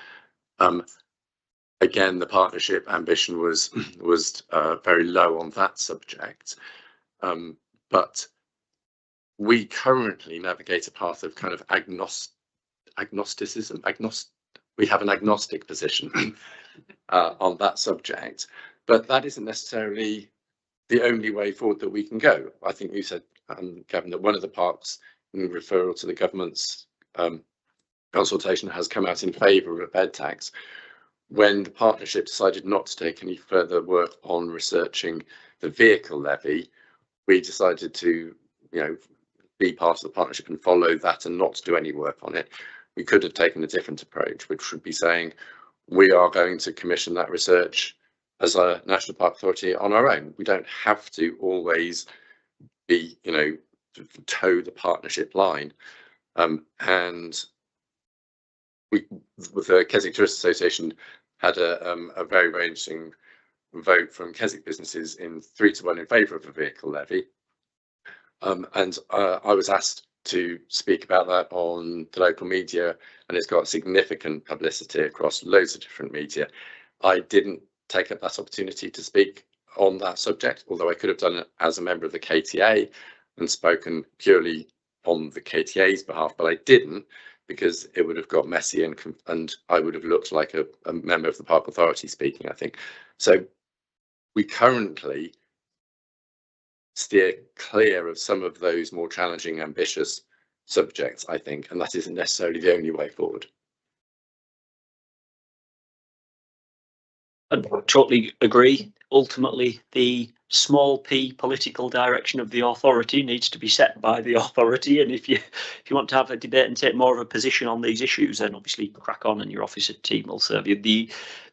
S8: again, the partnership ambition was very low on that subject. But we currently navigate a path of kind of agnosticism. We have an agnostic position on that subject, but that isn't necessarily the only way forward that we can go. I think you said, Gavin, that one of the parts in referral to the government's consultation has come out in favour of a bed tax. When the partnership decided not to take any further work on researching the vehicle levy, we decided to, be part of the partnership and follow that and not do any work on it. We could have taken a different approach, which would be saying we are going to commission that research as a National Park Authority on our own. We don't have to always be, toe the partnership line. And the Keswick Tourist Association had a very, very interesting vote from Keswick businesses in 3-1 in favour of a vehicle levy. And I was asked to speak about that on the local media, and it's got significant publicity across loads of different media. I didn't take up that opportunity to speak on that subject, although I could have done it as a member of the KTA and spoken purely on the KTA's behalf, but I didn't, because it would have got messy and I would have looked like a member of the Park Authority speaking, I think. So we currently steer clear of some of those more challenging, ambitious subjects, I think, and that isn't necessarily the only way forward.
S6: I totally agree. Ultimately, the small p political direction of the authority needs to be set by the authority, and if you want to have a debate and take more of a position on these issues, then obviously crack on and your officer team will serve you.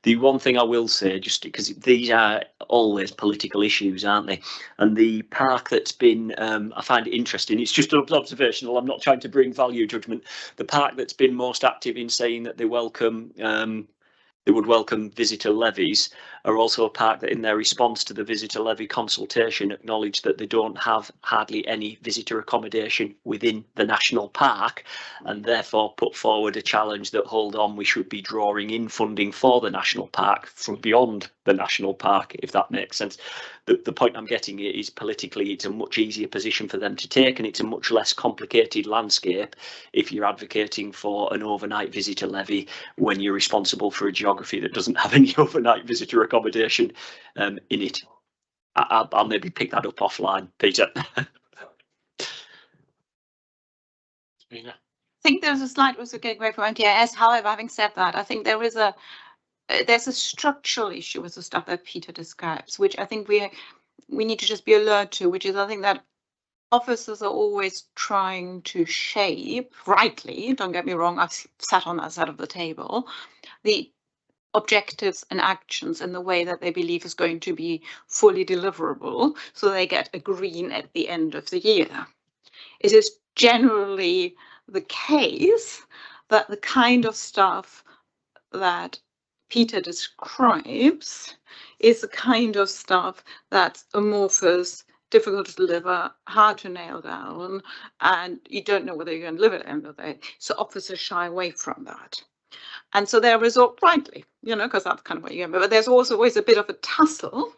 S6: The one thing I will say, just because these are always political issues, aren't they? And the park that's been, I find it interesting, it's just observational, I'm not trying to bring value judgment. The park that's been most active in saying that they would welcome visitor levies are also a park that in their response to the visitor levy consultation acknowledged that they don't have hardly any visitor accommodation within the national park, and therefore put forward a challenge that, hold on, we should be drawing in funding for the national park from beyond the national park, if that makes sense. The point I'm getting is politically it's a much easier position for them to take, and it's a much less complicated landscape if you're advocating for an overnight visitor levy when you're responsible for a geography that doesn't have any overnight visitor accommodation in it. I'll maybe pick that up offline, Peter.
S5: I think there's a slide also getting away from MTIS. However, having said that, I think there's a structural issue with the stuff that Peter describes, which I think we need to just be alert to, which is I think that officers are always trying to shape, rightly, don't get me wrong, I've sat on that side of the table, the objectives and actions in the way that they believe is going to be fully deliverable, so they get a green at the end of the year. It is generally the case that the kind of stuff that Peter describes is the kind of stuff that's amorphous, difficult to deliver, hard to nail down, and you don't know whether you're going to deliver at the end of the day. So officers shy away from that. And so they resort, rightly, because that's kind of what you get. But there's also always a bit of a tussle,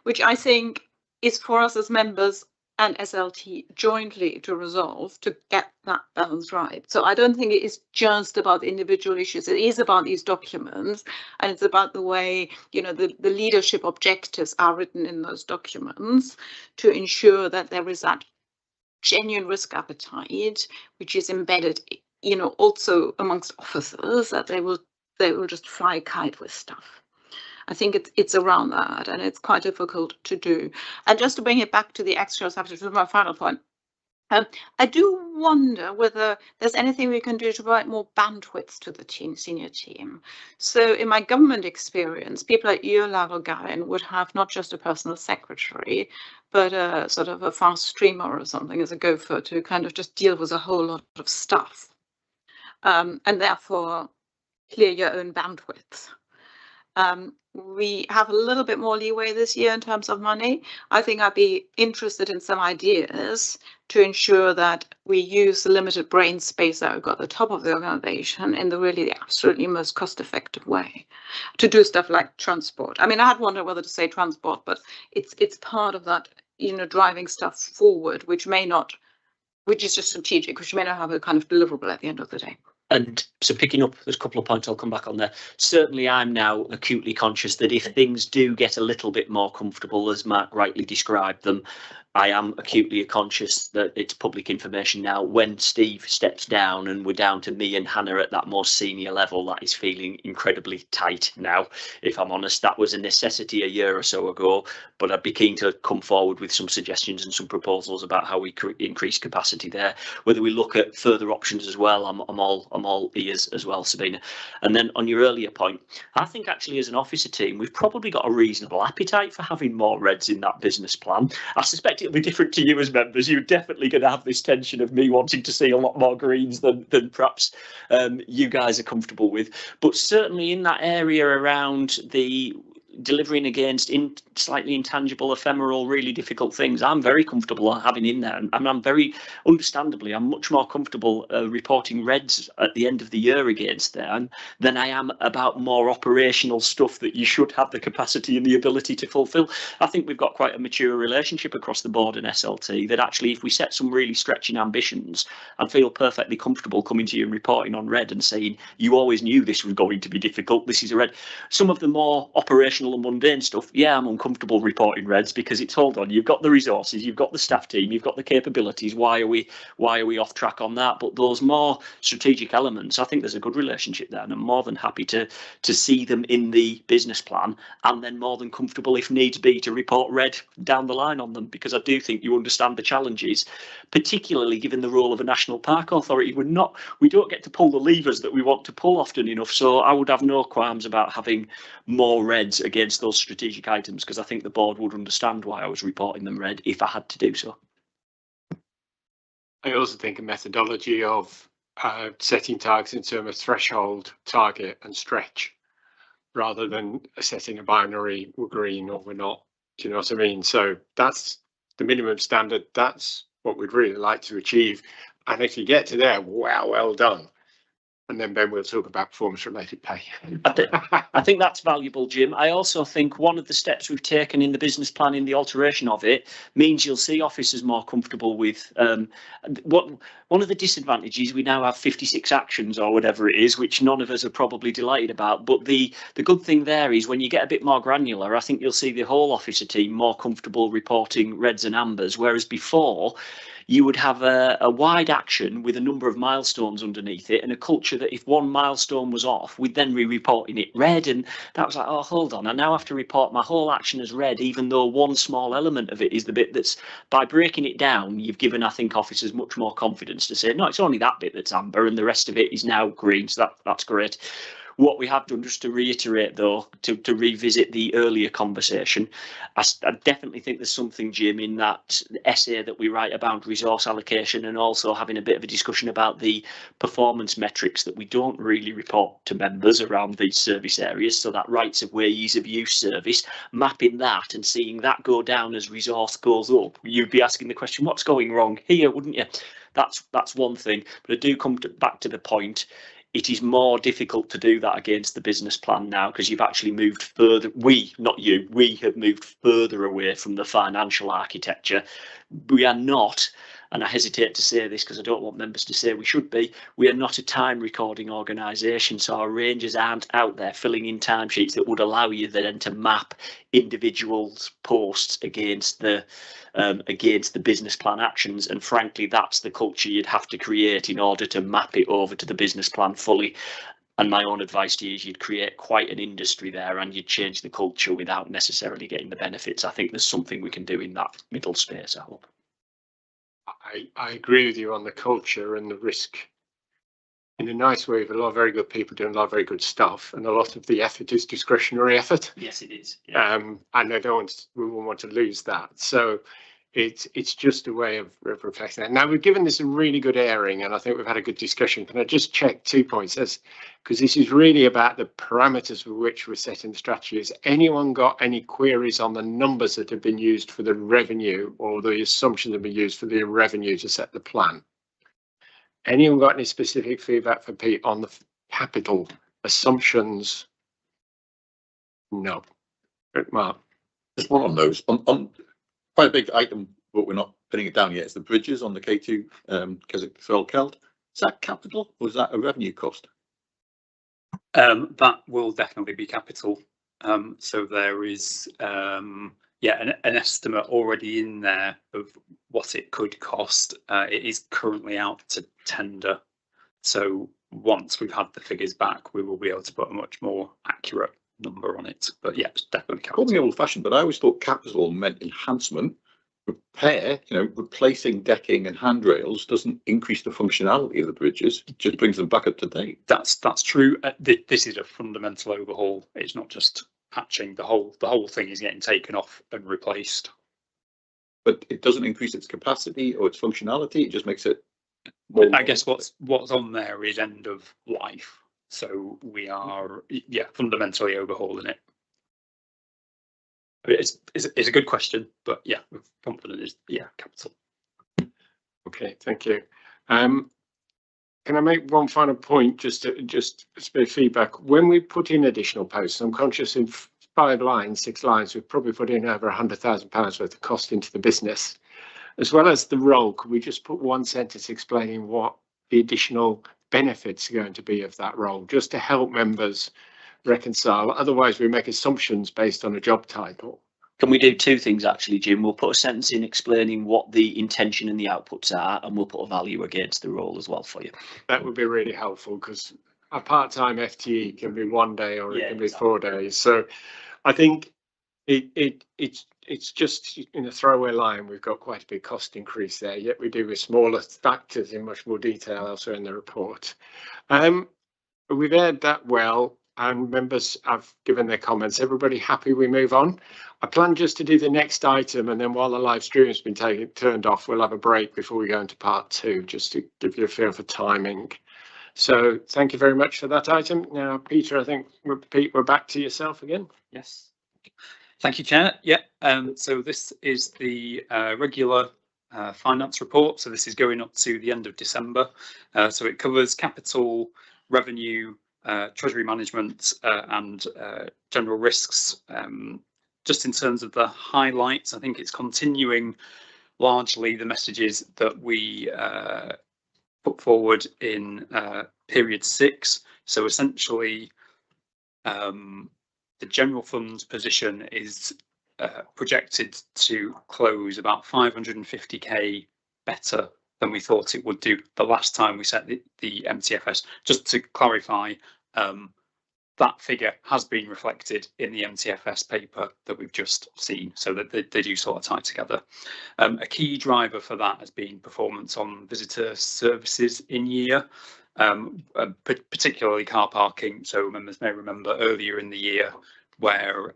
S5: which I think is for us as members and SLT jointly to resolve, to get that balance right. So I don't think it is just about individual issues. It is about these documents, and it's about the way, the leadership objectives are written in those documents to ensure that there is that genuine risk appetite, which is embedded also amongst officers, that they will just fly kite with stuff. I think it's around that, and it's quite difficult to do. And just to bring it back to the extra subject, this is my final point. I do wonder whether there's anything we can do to provide more bandwidth to the senior team. So in my government experience, people at your level, Gavin, would have not just a personal secretary, but a sort of a fast streamer or something as a gopher to kind of just deal with a whole lot of stuff. And therefore clear your own bandwidth. We have a little bit more leeway this year in terms of money. I think I'd be interested in some ideas to ensure that we use the limited brain space that we've got at the top of the organization in the absolutely most cost-effective way to do stuff like transport. I mean, I had wondered whether to say transport, but it's part of that, driving stuff forward, which is just strategic, which may not have a kind of deliverable at the end of the day.
S6: And so picking up, there's a couple of points I'll come back on there. Certainly, I'm now acutely conscious that if things do get a little bit more comfortable, as Mark rightly described them, I am acutely conscious that it's public information now. When Steve steps down and we're down to me and Hannah at that more senior level, that is feeling incredibly tight now. If I'm honest, that was a necessity a year or so ago, but I'd be keen to come forward with some suggestions and some proposals about how we increase capacity there. Whether we look at further options as well, I'm all ears as well, Sabina. And then on your earlier point, I think actually as an officer team, we've probably got a reasonable appetite for having more reds in that business plan. I suspect it'll be different to you as members. You're definitely going to have this tension of me wanting to see a lot more greens than perhaps you guys are comfortable with. But certainly in that area around the delivering against slightly intangible, ephemeral, really difficult things, I'm very comfortable having in there. And I'm very, understandably, I'm much more comfortable reporting reds at the end of the year against there than I am about more operational stuff that you should have the capacity and the ability to fulfil. I think we've got quite a mature relationship across the board in SLT that actually, if we set some really stretching ambitions, I'd feel perfectly comfortable coming to you and reporting on red and saying, you always knew this was going to be difficult. This is a red. Some of the more operational and mundane stuff, yeah, I'm uncomfortable reporting reds because it's, hold on, you've got the resources, you've got the staff team, you've got the capabilities. Why are we off track on that? But those more strategic elements, I think there's a good relationship there, and I'm more than happy to see them in the business plan, and then more than comfortable, if needs be, to report red down the line on them, because I do think you understand the challenges, particularly given the role of a National Park Authority. We don't get to pull the levers that we want to pull often enough, so I would have no qualms about having more reds against those strategic items, because I think the board would understand why I was reporting them red if I had to do so.
S1: I also think a methodology of setting targets in terms of threshold, target and stretch, rather than setting a binary, we're green or we're not. Do you know what I mean? So that's the minimum standard. That's what we'd really like to achieve. And if you get to there, wow, well done. And then we'll talk about performance-related pay.
S6: I think that's valuable, Jim. I also think one of the steps we've taken in the business plan, in the alteration of it, means you'll see officers more comfortable with one of the disadvantages. We now have 56 actions or whatever it is, which none of us are probably delighted about. But the good thing there is when you get a bit more granular, I think you'll see the whole officer team more comfortable reporting reds and ambers, whereas before you would have a wide action with a number of milestones underneath it, and a culture that if one milestone was off, we'd then be reporting it red. And that was like, oh, hold on, I now have to report my whole action as red, even though one small element of it is the bit that's, by breaking it down, you've given, I think, officers much more confidence to say, no, it's only that bit that's amber and the rest of it is now green. So that's great. What we have done, just to reiterate, though, to revisit the earlier conversation, I definitely think there's something, Jim, in that essay that we write about resource allocation, and also having a bit of a discussion about the performance metrics that we don't really report to members around these service areas. So that rights of way, ease of use service, mapping that and seeing that go down as resource goes up. You'd be asking the question, what's going wrong here, wouldn't you? That's one thing. But I do come back to the point. It is more difficult to do that against the business plan now, because you've actually moved further. We, not you, we have moved further away from the financial architecture. We are not, and I hesitate to say this because I don't want members to say we should be, we are not a time recording organisation. So our rangers aren't out there filling in timesheets that would allow you then to map individuals' posts against the business plan actions. And frankly, that's the culture you'd have to create in order to map it over to the business plan fully. And my own advice to you is you'd create quite an industry there, and you'd change the culture without necessarily getting the benefits. I think there's something we can do in that middle space, I hope.
S1: I agree with you on the culture and the risk. In a nice way, with a lot of very good people doing a lot of very good stuff, and a lot of the effort is discretionary effort.
S6: Yes, it is. Yeah.
S1: And we won't want to lose that. So it's just a way of reflecting that. Now, we've given this a really good airing, and I think we've had a good discussion. Can I just check 2 points? Because this is really about the parameters for which we're setting the strategy. Has anyone got any queries on the numbers that have been used for the revenue, or the assumptions that have been used for the revenue to set the plan? Anyone got any specific feedback for Pete on the capital assumptions? No. Good, Mark.
S9: Just one on those. On quite a big item, but we're not putting it down yet. It's the bridges on the K2 Keswick-Threlkeld. Is that capital or is that a revenue cost?
S10: That will definitely be capital. So there is an estimate already in there of what it could cost. It is currently out to tender. So once we've had the figures back, we will be able to put a much more accurate number on it. But yeah, it's definitely capital.
S9: Call me old fashioned, but I always thought capital meant enhancement. Repair, replacing decking and handrails doesn't increase the functionality of the bridges, it just brings them back up to date.
S10: That's true. This is a fundamental overhaul. It's not just patching. The whole thing is getting taken off and replaced.
S9: but it doesn't increase its capacity or its functionality. It just makes it more.
S10: I guess what's on there is end of life. So we are, fundamentally overhauling it. I mean, it's a good question, but yeah, we're confident it's capital.
S1: Okay, thank you. Can I make one final point, just a bit of feedback? When we put in additional posts, I'm conscious in 5 lines, 6 lines, we've probably put in over £100,000 worth of cost into the business, as well as the role. Could we just put one sentence explaining what the additional benefits are going to be of that role, just to help members reconcile? Otherwise, we make assumptions based on a job title.
S6: Can we do 2 things actually, Jim? We'll put a sentence in explaining what the intention and the outputs are, and we'll put a value against the role as well for you.
S1: That would be really helpful, because a part-time FTE can be 1 day or it can be 4 days. So I think it's just in a throwaway line. We've got quite a big cost increase there, yet we do with smaller factors in much more detail elsewhere in the report. We've aired that well, and members have given their comments. Everybody happy we move on? I plan just to do the next item, and then while the live stream has been turned off, we'll have a break before we go into part 2, just to give you a feel for timing. So thank you very much for that item. Now, Peter, I think we're back to yourself again.
S10: Yes. Thank you, Chair. Yeah. So this is the regular finance report. So this is going up to the end of December. So it covers capital, revenue, treasury management, and general risks. Just in terms of the highlights, I think it's continuing largely the messages that we put forward in period 6. So essentially, the general funds position is projected to close about 550k better than we thought it would do the last time we set the MTFS. Just to clarify, that figure has been reflected in the MTFS paper that we've just seen, so that they do sort of tie together. A key driver for that has been performance on visitor services in year, particularly car parking. So members may remember earlier in the year where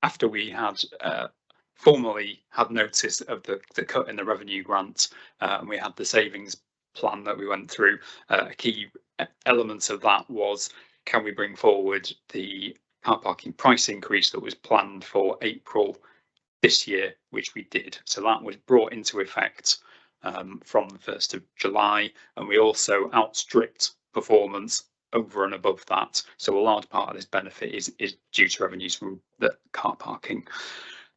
S10: after we had formally had notice of the cut in the revenue grant, and we had the savings plan that we went through, a key element of that was, can we bring forward the car parking price increase that was planned for April this year, which we did. So that was brought into effect from the 1st of July, and we also outstripped performance over and above that. So a large part of this benefit is due to revenues from the car parking.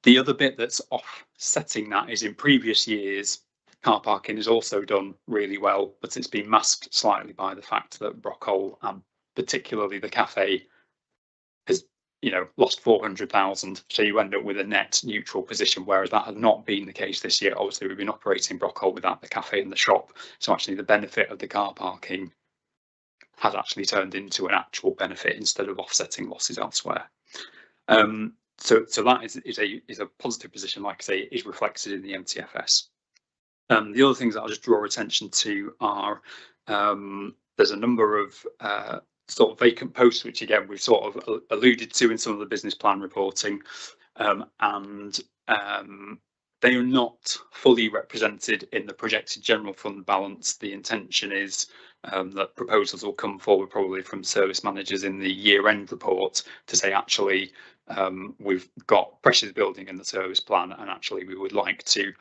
S10: The other bit that's offsetting that is in previous years, car parking has also done really well, but it's been masked slightly by the fact that Brockhole, and particularly the cafe, has lost 400,000. So you end up with a net neutral position, whereas that has not been the case this year. Obviously, we've been operating Brockhole without the cafe and the shop, so actually the benefit of the car parking has actually turned into an actual benefit instead of offsetting losses elsewhere. So that is a positive position, like I say, is reflected in the MTFS. The other things that I'll just draw attention to are there's a number of sort of vacant posts, which again we've sort of alluded to in some of the business plan reporting, and they are not fully represented in the projected general fund balance. The intention is that proposals will come forward probably from service managers in the year-end report to say, actually, we've got pressures building in the service plan, and actually we would like to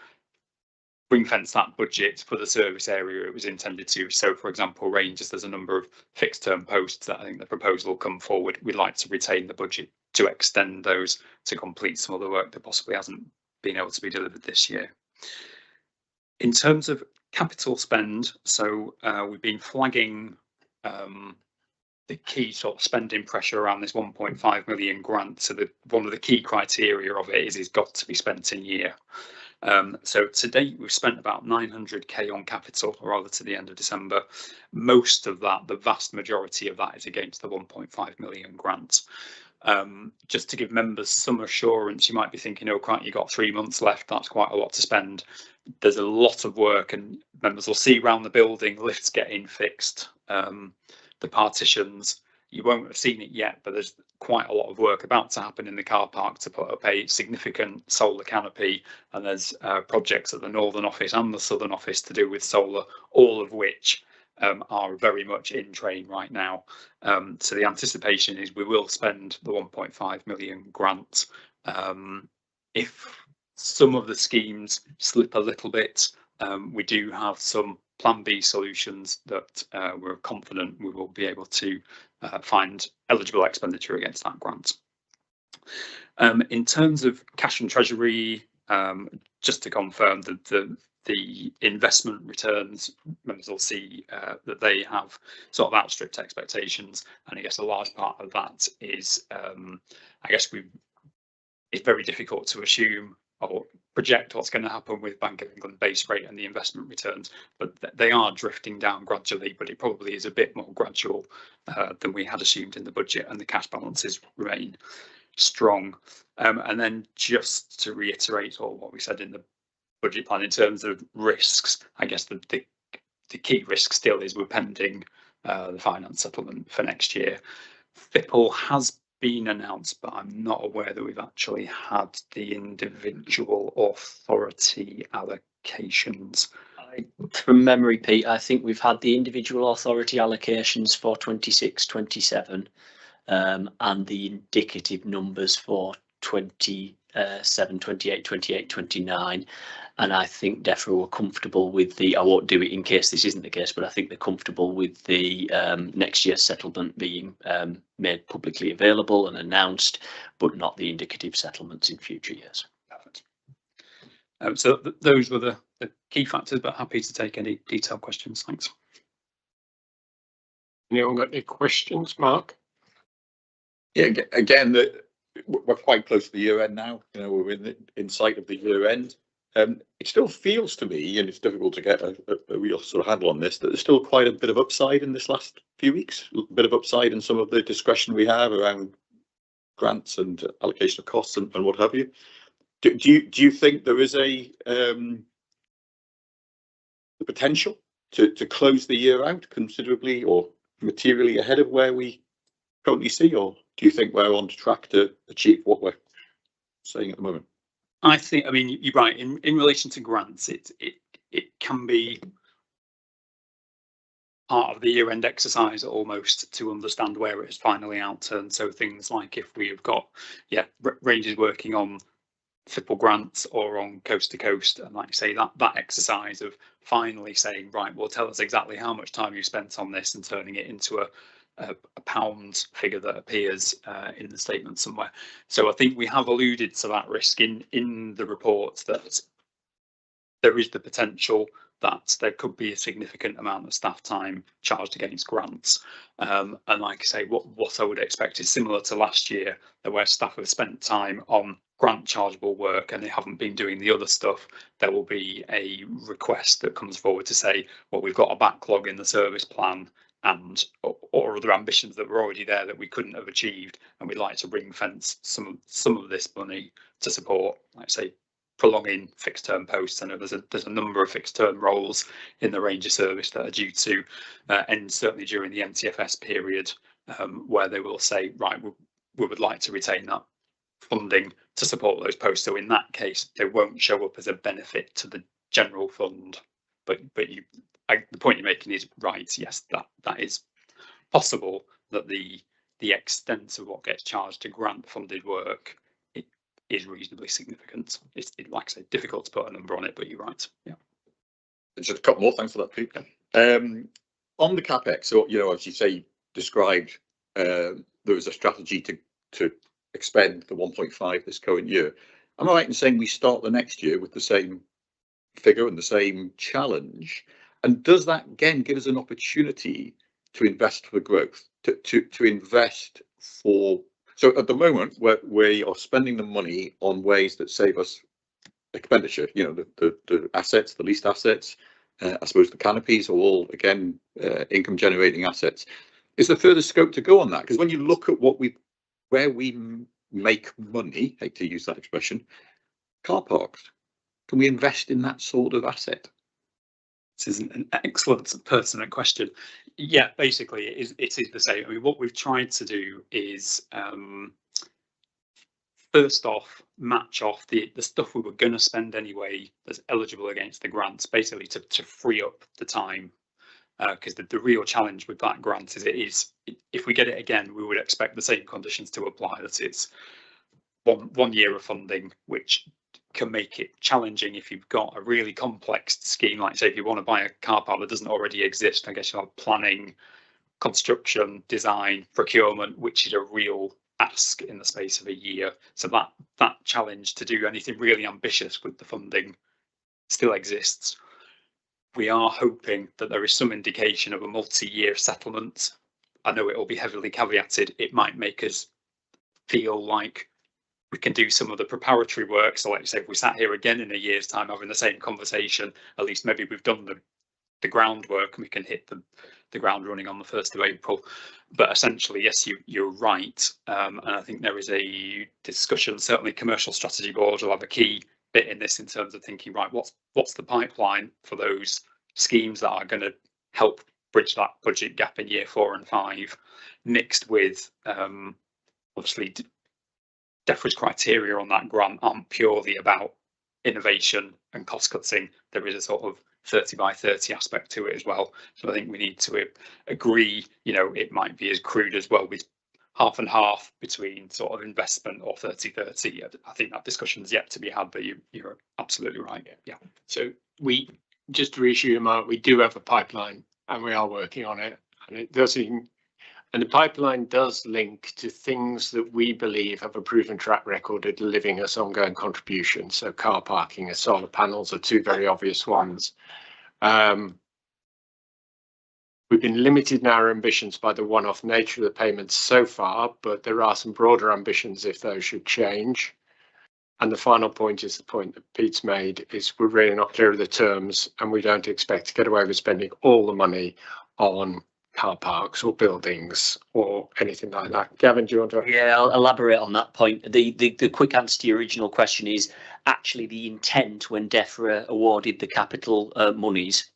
S10: ring fence that budget for the service area it was intended to. So, for example, Rangers, there's a number of fixed term posts that I think the proposal will come forward. We'd like to retain the budget to extend those to complete some of the work that possibly hasn't been able to be delivered this year. In terms of capital spend, so we've been flagging the key sort of spending pressure around this 1.5 million grant. So one of the key criteria of it is it's got to be spent in year. So to date, we've spent about 900k on capital, or rather to the end of December. Most of that, the vast majority of that, is against the 1.5 million grant. Just to give members some assurance, you might be thinking, oh, crap, you've got 3 months left. That's quite a lot to spend. There's a lot of work, and members will see around the building, lifts getting fixed, the partitions. you won't have seen it yet, but there's quite a lot of work about to happen in the car park to put up a significant solar canopy, and there's projects at the Northern Office and the Southern Office to do with solar, all of which are very much in train right now. So the anticipation is we will spend the 1.5 million grant. If some of the schemes slip a little bit, we do have some Plan B solutions that we're confident we will be able to find eligible expenditure against that grant. In terms of cash and treasury, just to confirm that the investment returns, members will see that they have sort of outstripped expectations, and I guess a large part of that is, I guess it's very difficult to assume or project what's going to happen with Bank of England base rate and the investment returns, but they are drifting down gradually, but it probably is a bit more gradual than we had assumed in the budget, and the cash balances remain strong. And then just to reiterate all what we said in the budget plan in terms of risks, I guess the key risk still is we're pending the finance settlement for next year. FIPL has been announced, but I'm not aware that we've actually had the individual authority allocations.
S6: From memory, Pete, I think we've had the individual authority allocations for 26-27 and the indicative numbers for 27, 28, 28, 29. And I think DEFRA were comfortable with I won't do it in case this isn't the case, but I think they're comfortable with the next year's settlement being made publicly available and announced, but not the indicative settlements in future years.
S10: Perfect. So those were the key factors, but happy to take any detailed questions. Thanks.
S1: Anyone got any questions, Mark?
S9: Yeah, again, we're quite close to the year end now. You know, we're in sight of the year end. It still feels to me, and it's difficult to get a real sort of handle on this, that there's still quite a bit of upside in this last few weeks, a bit of upside in some of the discretion we have around grants and allocation of costs and what have you. Do you think there is the potential to close the year out considerably or materially ahead of where we currently see, or do you think we're on track to achieve what we're saying at the moment?
S10: I mean, you're right. In relation to grants, it can be part of the year-end exercise almost to understand where it is finally outturned. So things like if we have got ranges working on FIPL grants or on coast to coast, and like you say, that exercise of finally saying, right, well, tell us exactly how much time you spent on this and turning it into a pound figure that appears in the statement somewhere. So I think we have alluded to that risk in the report, that there is the potential that there could be a significant amount of staff time charged against grants. And like I say, what I would expect is similar to last year, where staff have spent time on grant chargeable work and they haven't been doing the other stuff. There will be a request that comes forward to say, well, we've got a backlog in the service plan and or other ambitions that were already there that we couldn't have achieved, and we'd like to ring fence some of this money to support, like say, prolonging fixed term posts. I know there's a number of fixed term roles in the Ranger service that are due to end certainly during the MTFS period, where they will say, right, we would like to retain that funding to support those posts. So in that case, they won't show up as a benefit to the general fund, but the point you're making is right. Yes, that is possible, that the extent of what gets charged to grant funded work is reasonably significant. It's like I say, difficult to put a number on it, but you're right. Yeah.
S9: Just a couple more. Thanks for that, Pete. On the capex, so as you say, described, there was a strategy to expend the 1.5 this current year. Am I right in saying we start the next year with the same figure and the same challenge? And does that again give us an opportunity to invest for growth, to invest for? So at the moment, we are spending the money on ways that save us expenditure. The assets, the leased assets, I suppose the canopies are all again income generating assets. Is there further scope to go on that? Because when you look at where we make money, hate to use that expression, car parks, can we invest in that sort of asset?
S10: This is an excellent pertinent question. Yeah, basically it is the same. I mean, what we've tried to do is first off, match off the stuff we were going to spend anyway that's eligible against the grants, basically to free up the time. Because the real challenge with that grant is if we get it again, we would expect the same conditions to apply, that it's one year of funding, which can make it challenging if you've got a really complex scheme, like say if you want to buy a car park that doesn't already exist. I guess you'll have planning, construction, design, procurement, which is a real ask in the space of a year. So that challenge to do anything really ambitious with the funding still exists. We are hoping that there is some indication of a multi-year settlement. I know it will be heavily caveated. It might make us feel like we can do some of the preparatory work. So like you say, if we sat here again in a year's time having the same conversation, at least maybe we've done the groundwork and we can hit the ground running on the 1st of April. But essentially, yes, you're right. And I think there is a discussion, certainly Commercial Strategy Board will have a key bit in this in terms of thinking, right, what's the pipeline for those schemes that are going to help bridge that budget gap in year 4 and 5, mixed with obviously DEFRA's criteria on that grant aren't purely about innovation and cost cutting. There is a sort of 30 by 30 aspect to it as well. So I think we need to agree, it might be as crude as well with half and half between sort of investment or 30-30. I think that discussion's yet to be had, but you're absolutely right. Yeah.
S1: So just to reassure you, Mark, we do have a pipeline and we are working on it, and the pipeline does link to things that we believe have a proven track record of delivering us ongoing contributions. So car parking and solar panels are two very obvious ones. We've been limited in our ambitions by the one-off nature of the payments so far, but there are some broader ambitions if those should change. And the final point is the point that Pete's made, is we're really not clear of the terms and we don't expect to get away with spending all the money on car parks or buildings or anything like that. Gavin, do you want to?
S6: Yeah, I'll elaborate on that point. The quick answer to your original question is actually the intent when DEFRA awarded the capital monies.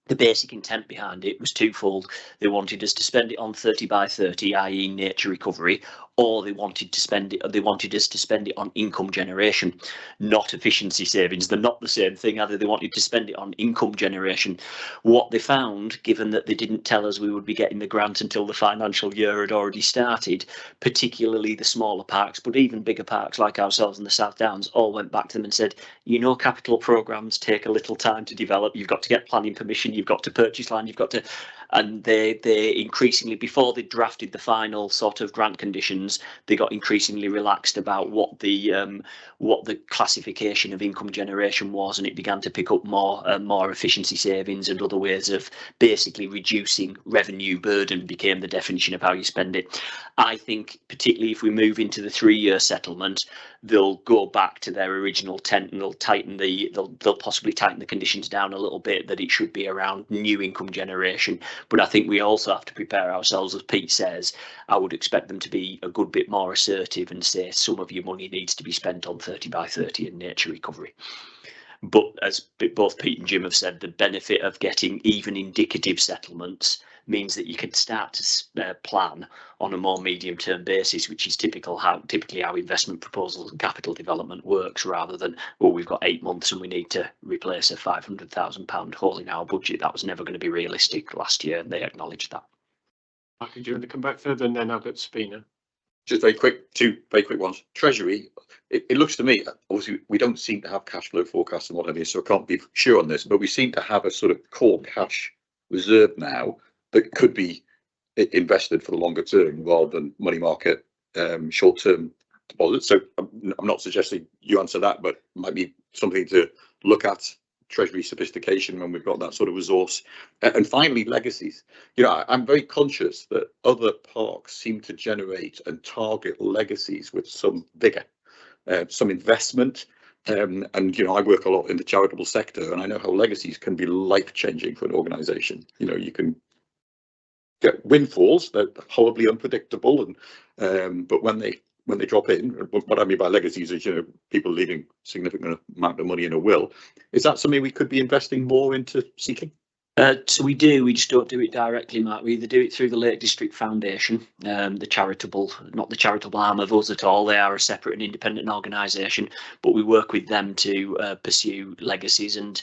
S6: The basic intent behind it was twofold. They wanted us to spend it on 30 by 30, i.e. nature recovery, or they wanted to spend it. They wanted us to spend it on income generation, not efficiency savings. They're not the same thing, either. They wanted to spend it on income generation. What they found, given that they didn't tell us we would be getting the grant until the financial year had already started, particularly the smaller parks, but even bigger parks like ourselves in the South Downs, all went back to them and said, capital programs take a little time to develop. You've got to get planning permission. You've got to purchase land. You've got to, and they increasingly, before they drafted the final sort of grant conditions, they got increasingly relaxed about what the classification of income generation was, and it began to pick up more efficiency savings and other ways of basically reducing revenue burden became the definition of how you spend it. I think particularly if we move into the 3-year settlement, they'll go back to their original intent and they'll possibly tighten the conditions down a little bit, that it should be around new income generation. But I think we also have to prepare ourselves, as Pete says. I would expect them to be a good bit more assertive and say some of your money needs to be spent on 30 by 30 and nature recovery. But as both Pete and Jim have said, the benefit of getting even indicative settlements means that you can start to plan on a more medium-term basis, which is typically how investment proposals and capital development works, rather than, well, we've got 8 months and we need to replace a £500,000 hole in our budget. That was never going to be realistic last year, and they acknowledged that.
S1: Michael, do you want to come back further, and then I've got Spina?
S9: Just two very quick ones. Treasury, it looks to me, obviously we don't seem to have cash flow forecasts and what have you, so I can't be sure on this, but we seem to have a sort of core cash reserve now that could be invested for the longer term rather than money market short-term deposits. So I'm not suggesting you answer that, but it might be something to look at, Treasury sophistication, when we've got that sort of resource. And finally, legacies. I'm very conscious that other parks seem to generate and target legacies with some vigor, some investment. And I work a lot in the charitable sector, and I know how legacies can be life-changing for an organisation. You can get windfalls that are horribly unpredictable, and but when they drop in, what I mean by legacies is people leaving significant amount of money in a will. Is that something we could be investing more into seeking?
S6: So we do, we just don't do it directly, Mark. We either do it through the Lake District Foundation, the charitable, not the charitable arm of us at all. They are a separate and independent organisation, but we work with them to pursue legacies, and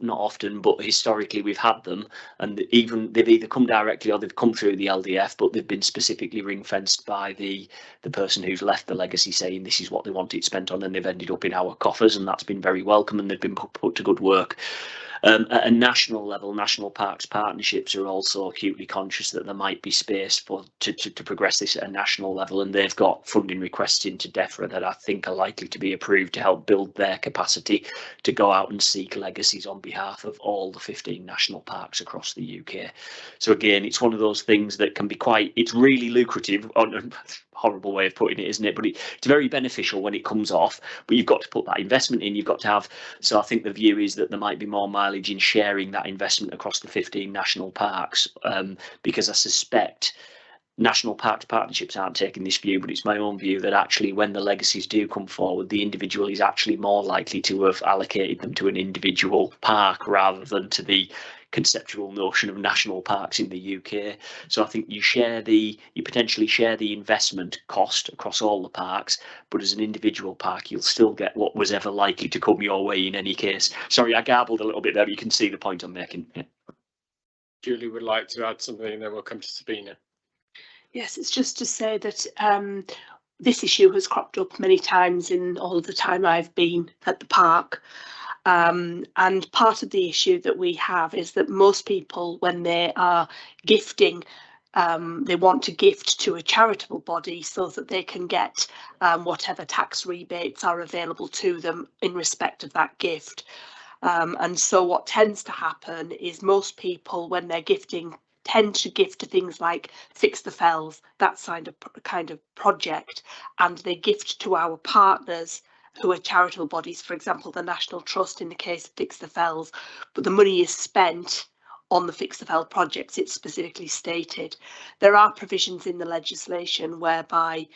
S6: not often, but historically we've had them, and even they've either come directly or they've come through the LDF, but they've been specifically ring fenced by the person who's left the legacy, saying this is what they want it spent on, and they've ended up in our coffers, and that's been very welcome, and they've been put to good work. At a national level, national parks partnerships are also acutely conscious that there might be space to progress this at a national level, and they've got funding requests into DEFRA that I think are likely to be approved to help build their capacity to go out and seek legacies on behalf of all the 15 national parks across the UK. So again, it's one of those things that can be it's really lucrative, on a horrible way of putting it, isn't it? But it's very beneficial when it comes off, but you've got to put that investment in, you've got to have, so I think the view is that there might be more mileage in sharing that investment across the 15 national parks, because I suspect national parks partnerships aren't taking this view, but it's my own view that actually when the legacies do come forward, the individual is actually more likely to have allocated them to an individual park rather than to the conceptual notion of national parks in the UK. So I think you potentially share the investment cost across all the parks, but as an individual park, you'll still get what was ever likely to come your way in any case. Sorry, I garbled a little bit there, but you can see the point I'm making. Yeah.
S1: Julie would like to add something, and then we'll come to Sabina.
S3: Yes, it's just to say that this issue has cropped up many times in all of the time I've been at the park. And part of the issue that we have is that most people, when they are gifting, they want to gift to a charitable body so that they can get whatever tax rebates are available to them in respect of that gift. And so what tends to happen is most people, when they're gifting, tend to gift to things like Fix the Fells, that kind of project, and they gift to our partners who are charitable bodies, for example, the National Trust in the case of Fix the Fells, but the money is spent on the Fix the Fell projects, it's specifically stated. There are provisions in the legislation whereby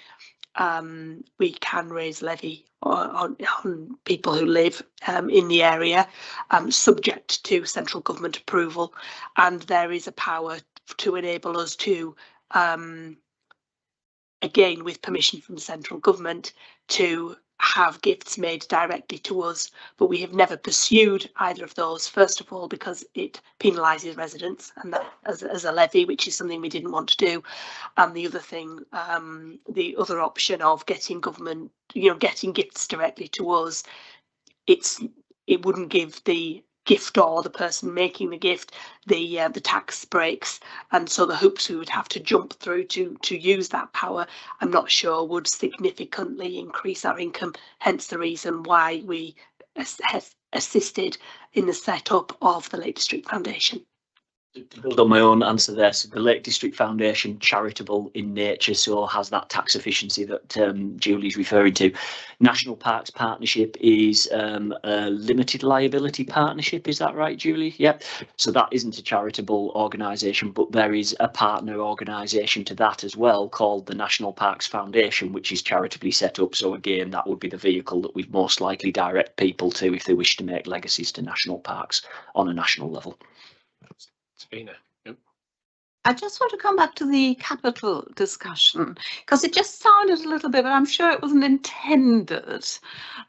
S3: we can raise levy on people who live in the area, subject to central government approval, and there is a power to enable us to, again with permission from the central government, to have gifts made directly to us, but we have never pursued either of those. First of all, because it penalises residents, and that as a levy, which is something we didn't want to do. And the other thing, the other option of getting government, getting gifts directly to us, it wouldn't give the giftor or the person making the gift the tax breaks, and so the hoops we would have to jump through to use that power, I'm not sure would significantly increase our income, hence the reason why we have assisted in the setup of the Lake District Foundation.
S6: To build on my own answer there, so the Lake District Foundation, charitable in nature, so has that tax efficiency that Julie's referring to. National Parks Partnership is a limited liability partnership, is that right, Julie? Yep. So that isn't a charitable organisation, but there is a partner organisation to that as well called the National Parks Foundation, which is charitably set up. So again, that would be the vehicle that we'd most likely direct people to if they wish to make legacies to national parks on a national level.
S1: Sabina. Yep.
S5: I just want to come back to the capital discussion, because it just sounded a little bit, but I'm sure it wasn't intended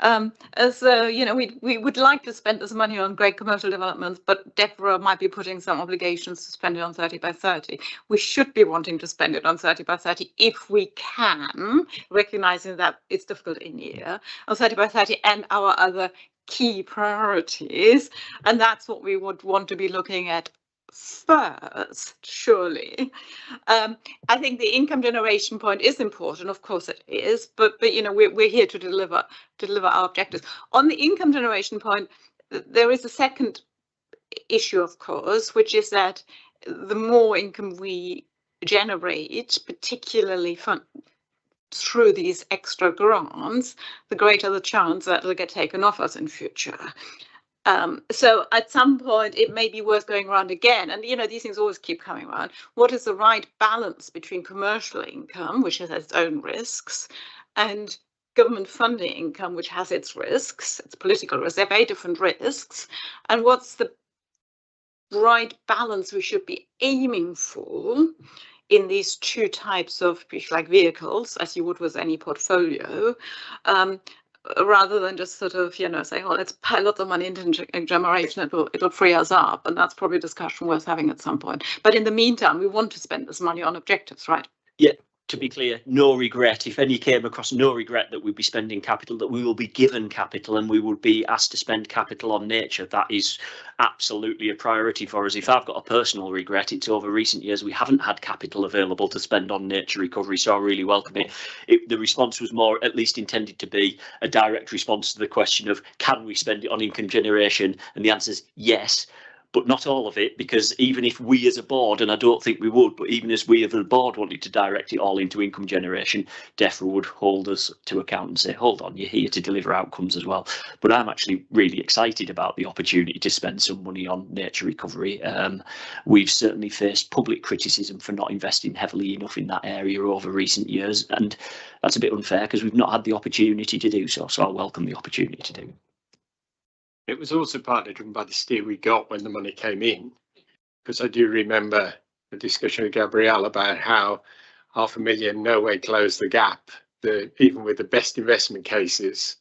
S5: as we would like to spend this money on great commercial developments, but DEFRA might be putting some obligations to spend it on 30 by 30. We should be wanting to spend it on 30 by 30 if we can, recognizing that it's difficult in year, on 30 by 30 and our other key priorities, and that's what we would want to be looking at first, surely. I think the income generation point is important, of course it is, but we're here to deliver our objectives. On the income generation point, there is a second issue, of course, which is that the more income we generate, particularly through these extra grants, the greater the chance that it'll get taken off us in future. So at some point it may be worth going around again, and these things always keep coming around. What is the right balance between commercial income, which has its own risks, and government funding income, which has its risks, its political risks? They're very different risks. And what's the right balance we should be aiming for in these two types of like vehicles, as you would with any portfolio, rather than just sort of, you know, saying, well, let's pile lots of money into generation, it'll free us up. And that's probably a discussion worth having at some point. But in the meantime, we want to spend this money on objectives, right?
S6: Yeah. To be clear, no regret. If any came across, no regret that we'd be spending capital, that we will be given capital and we would be asked to spend capital on nature. That is absolutely a priority for us. If I've got a personal regret, it's over recent years we haven't had capital available to spend on nature recovery, so I really welcome it. The response was more, at least intended to be, a direct response to the question of can we spend it on income generation? And the answer is yes. But not all of it, because even if we as a board, and I don't think we would, but even as we as a board wanted to direct it all into income generation, DEFRA would hold us to account and say, hold on, you're here to deliver outcomes as well. But I'm actually really excited about the opportunity to spend some money on nature recovery. We've certainly faced public criticism for not investing heavily enough in that area over recent years, and that's a bit unfair because we've not had the opportunity to do so. So I welcome the opportunity to do it.
S1: It was also partly driven by the steer we got when the money came in, because I do remember the discussion with Gabrielle about how 500,000 no way closed the gap, even with the best investment cases,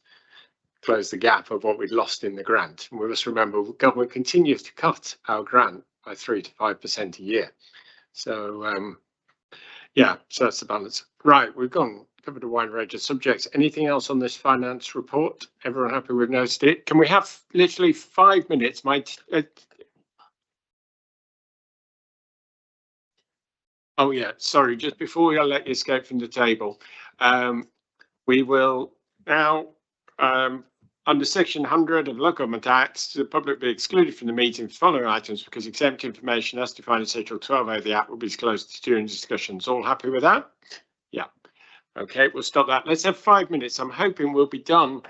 S1: closed the gap of what we'd lost in the grant. And we must remember government continues to cut our grant by 3 to 5% a year. So yeah, so that's the balance. Right, we've covered a wide range of subjects. Anything else on this finance report? Everyone happy we've noticed it? Can we have literally 5 minutes? Oh yeah, sorry, just before we let you escape from the table, we will now, under section 100 of Local Government Acts, the public be excluded from the meeting for following items because exempt information as defined in section 12A of the Act will be disclosed during discussions. All happy with that? Yeah. Okay, we'll stop that. Let's have 5 minutes. I'm hoping we'll be done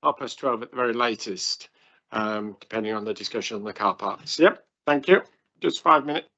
S1: 12:30 at the very latest, depending on the discussion on the car parks. Yep, thank you. Just 5 minutes.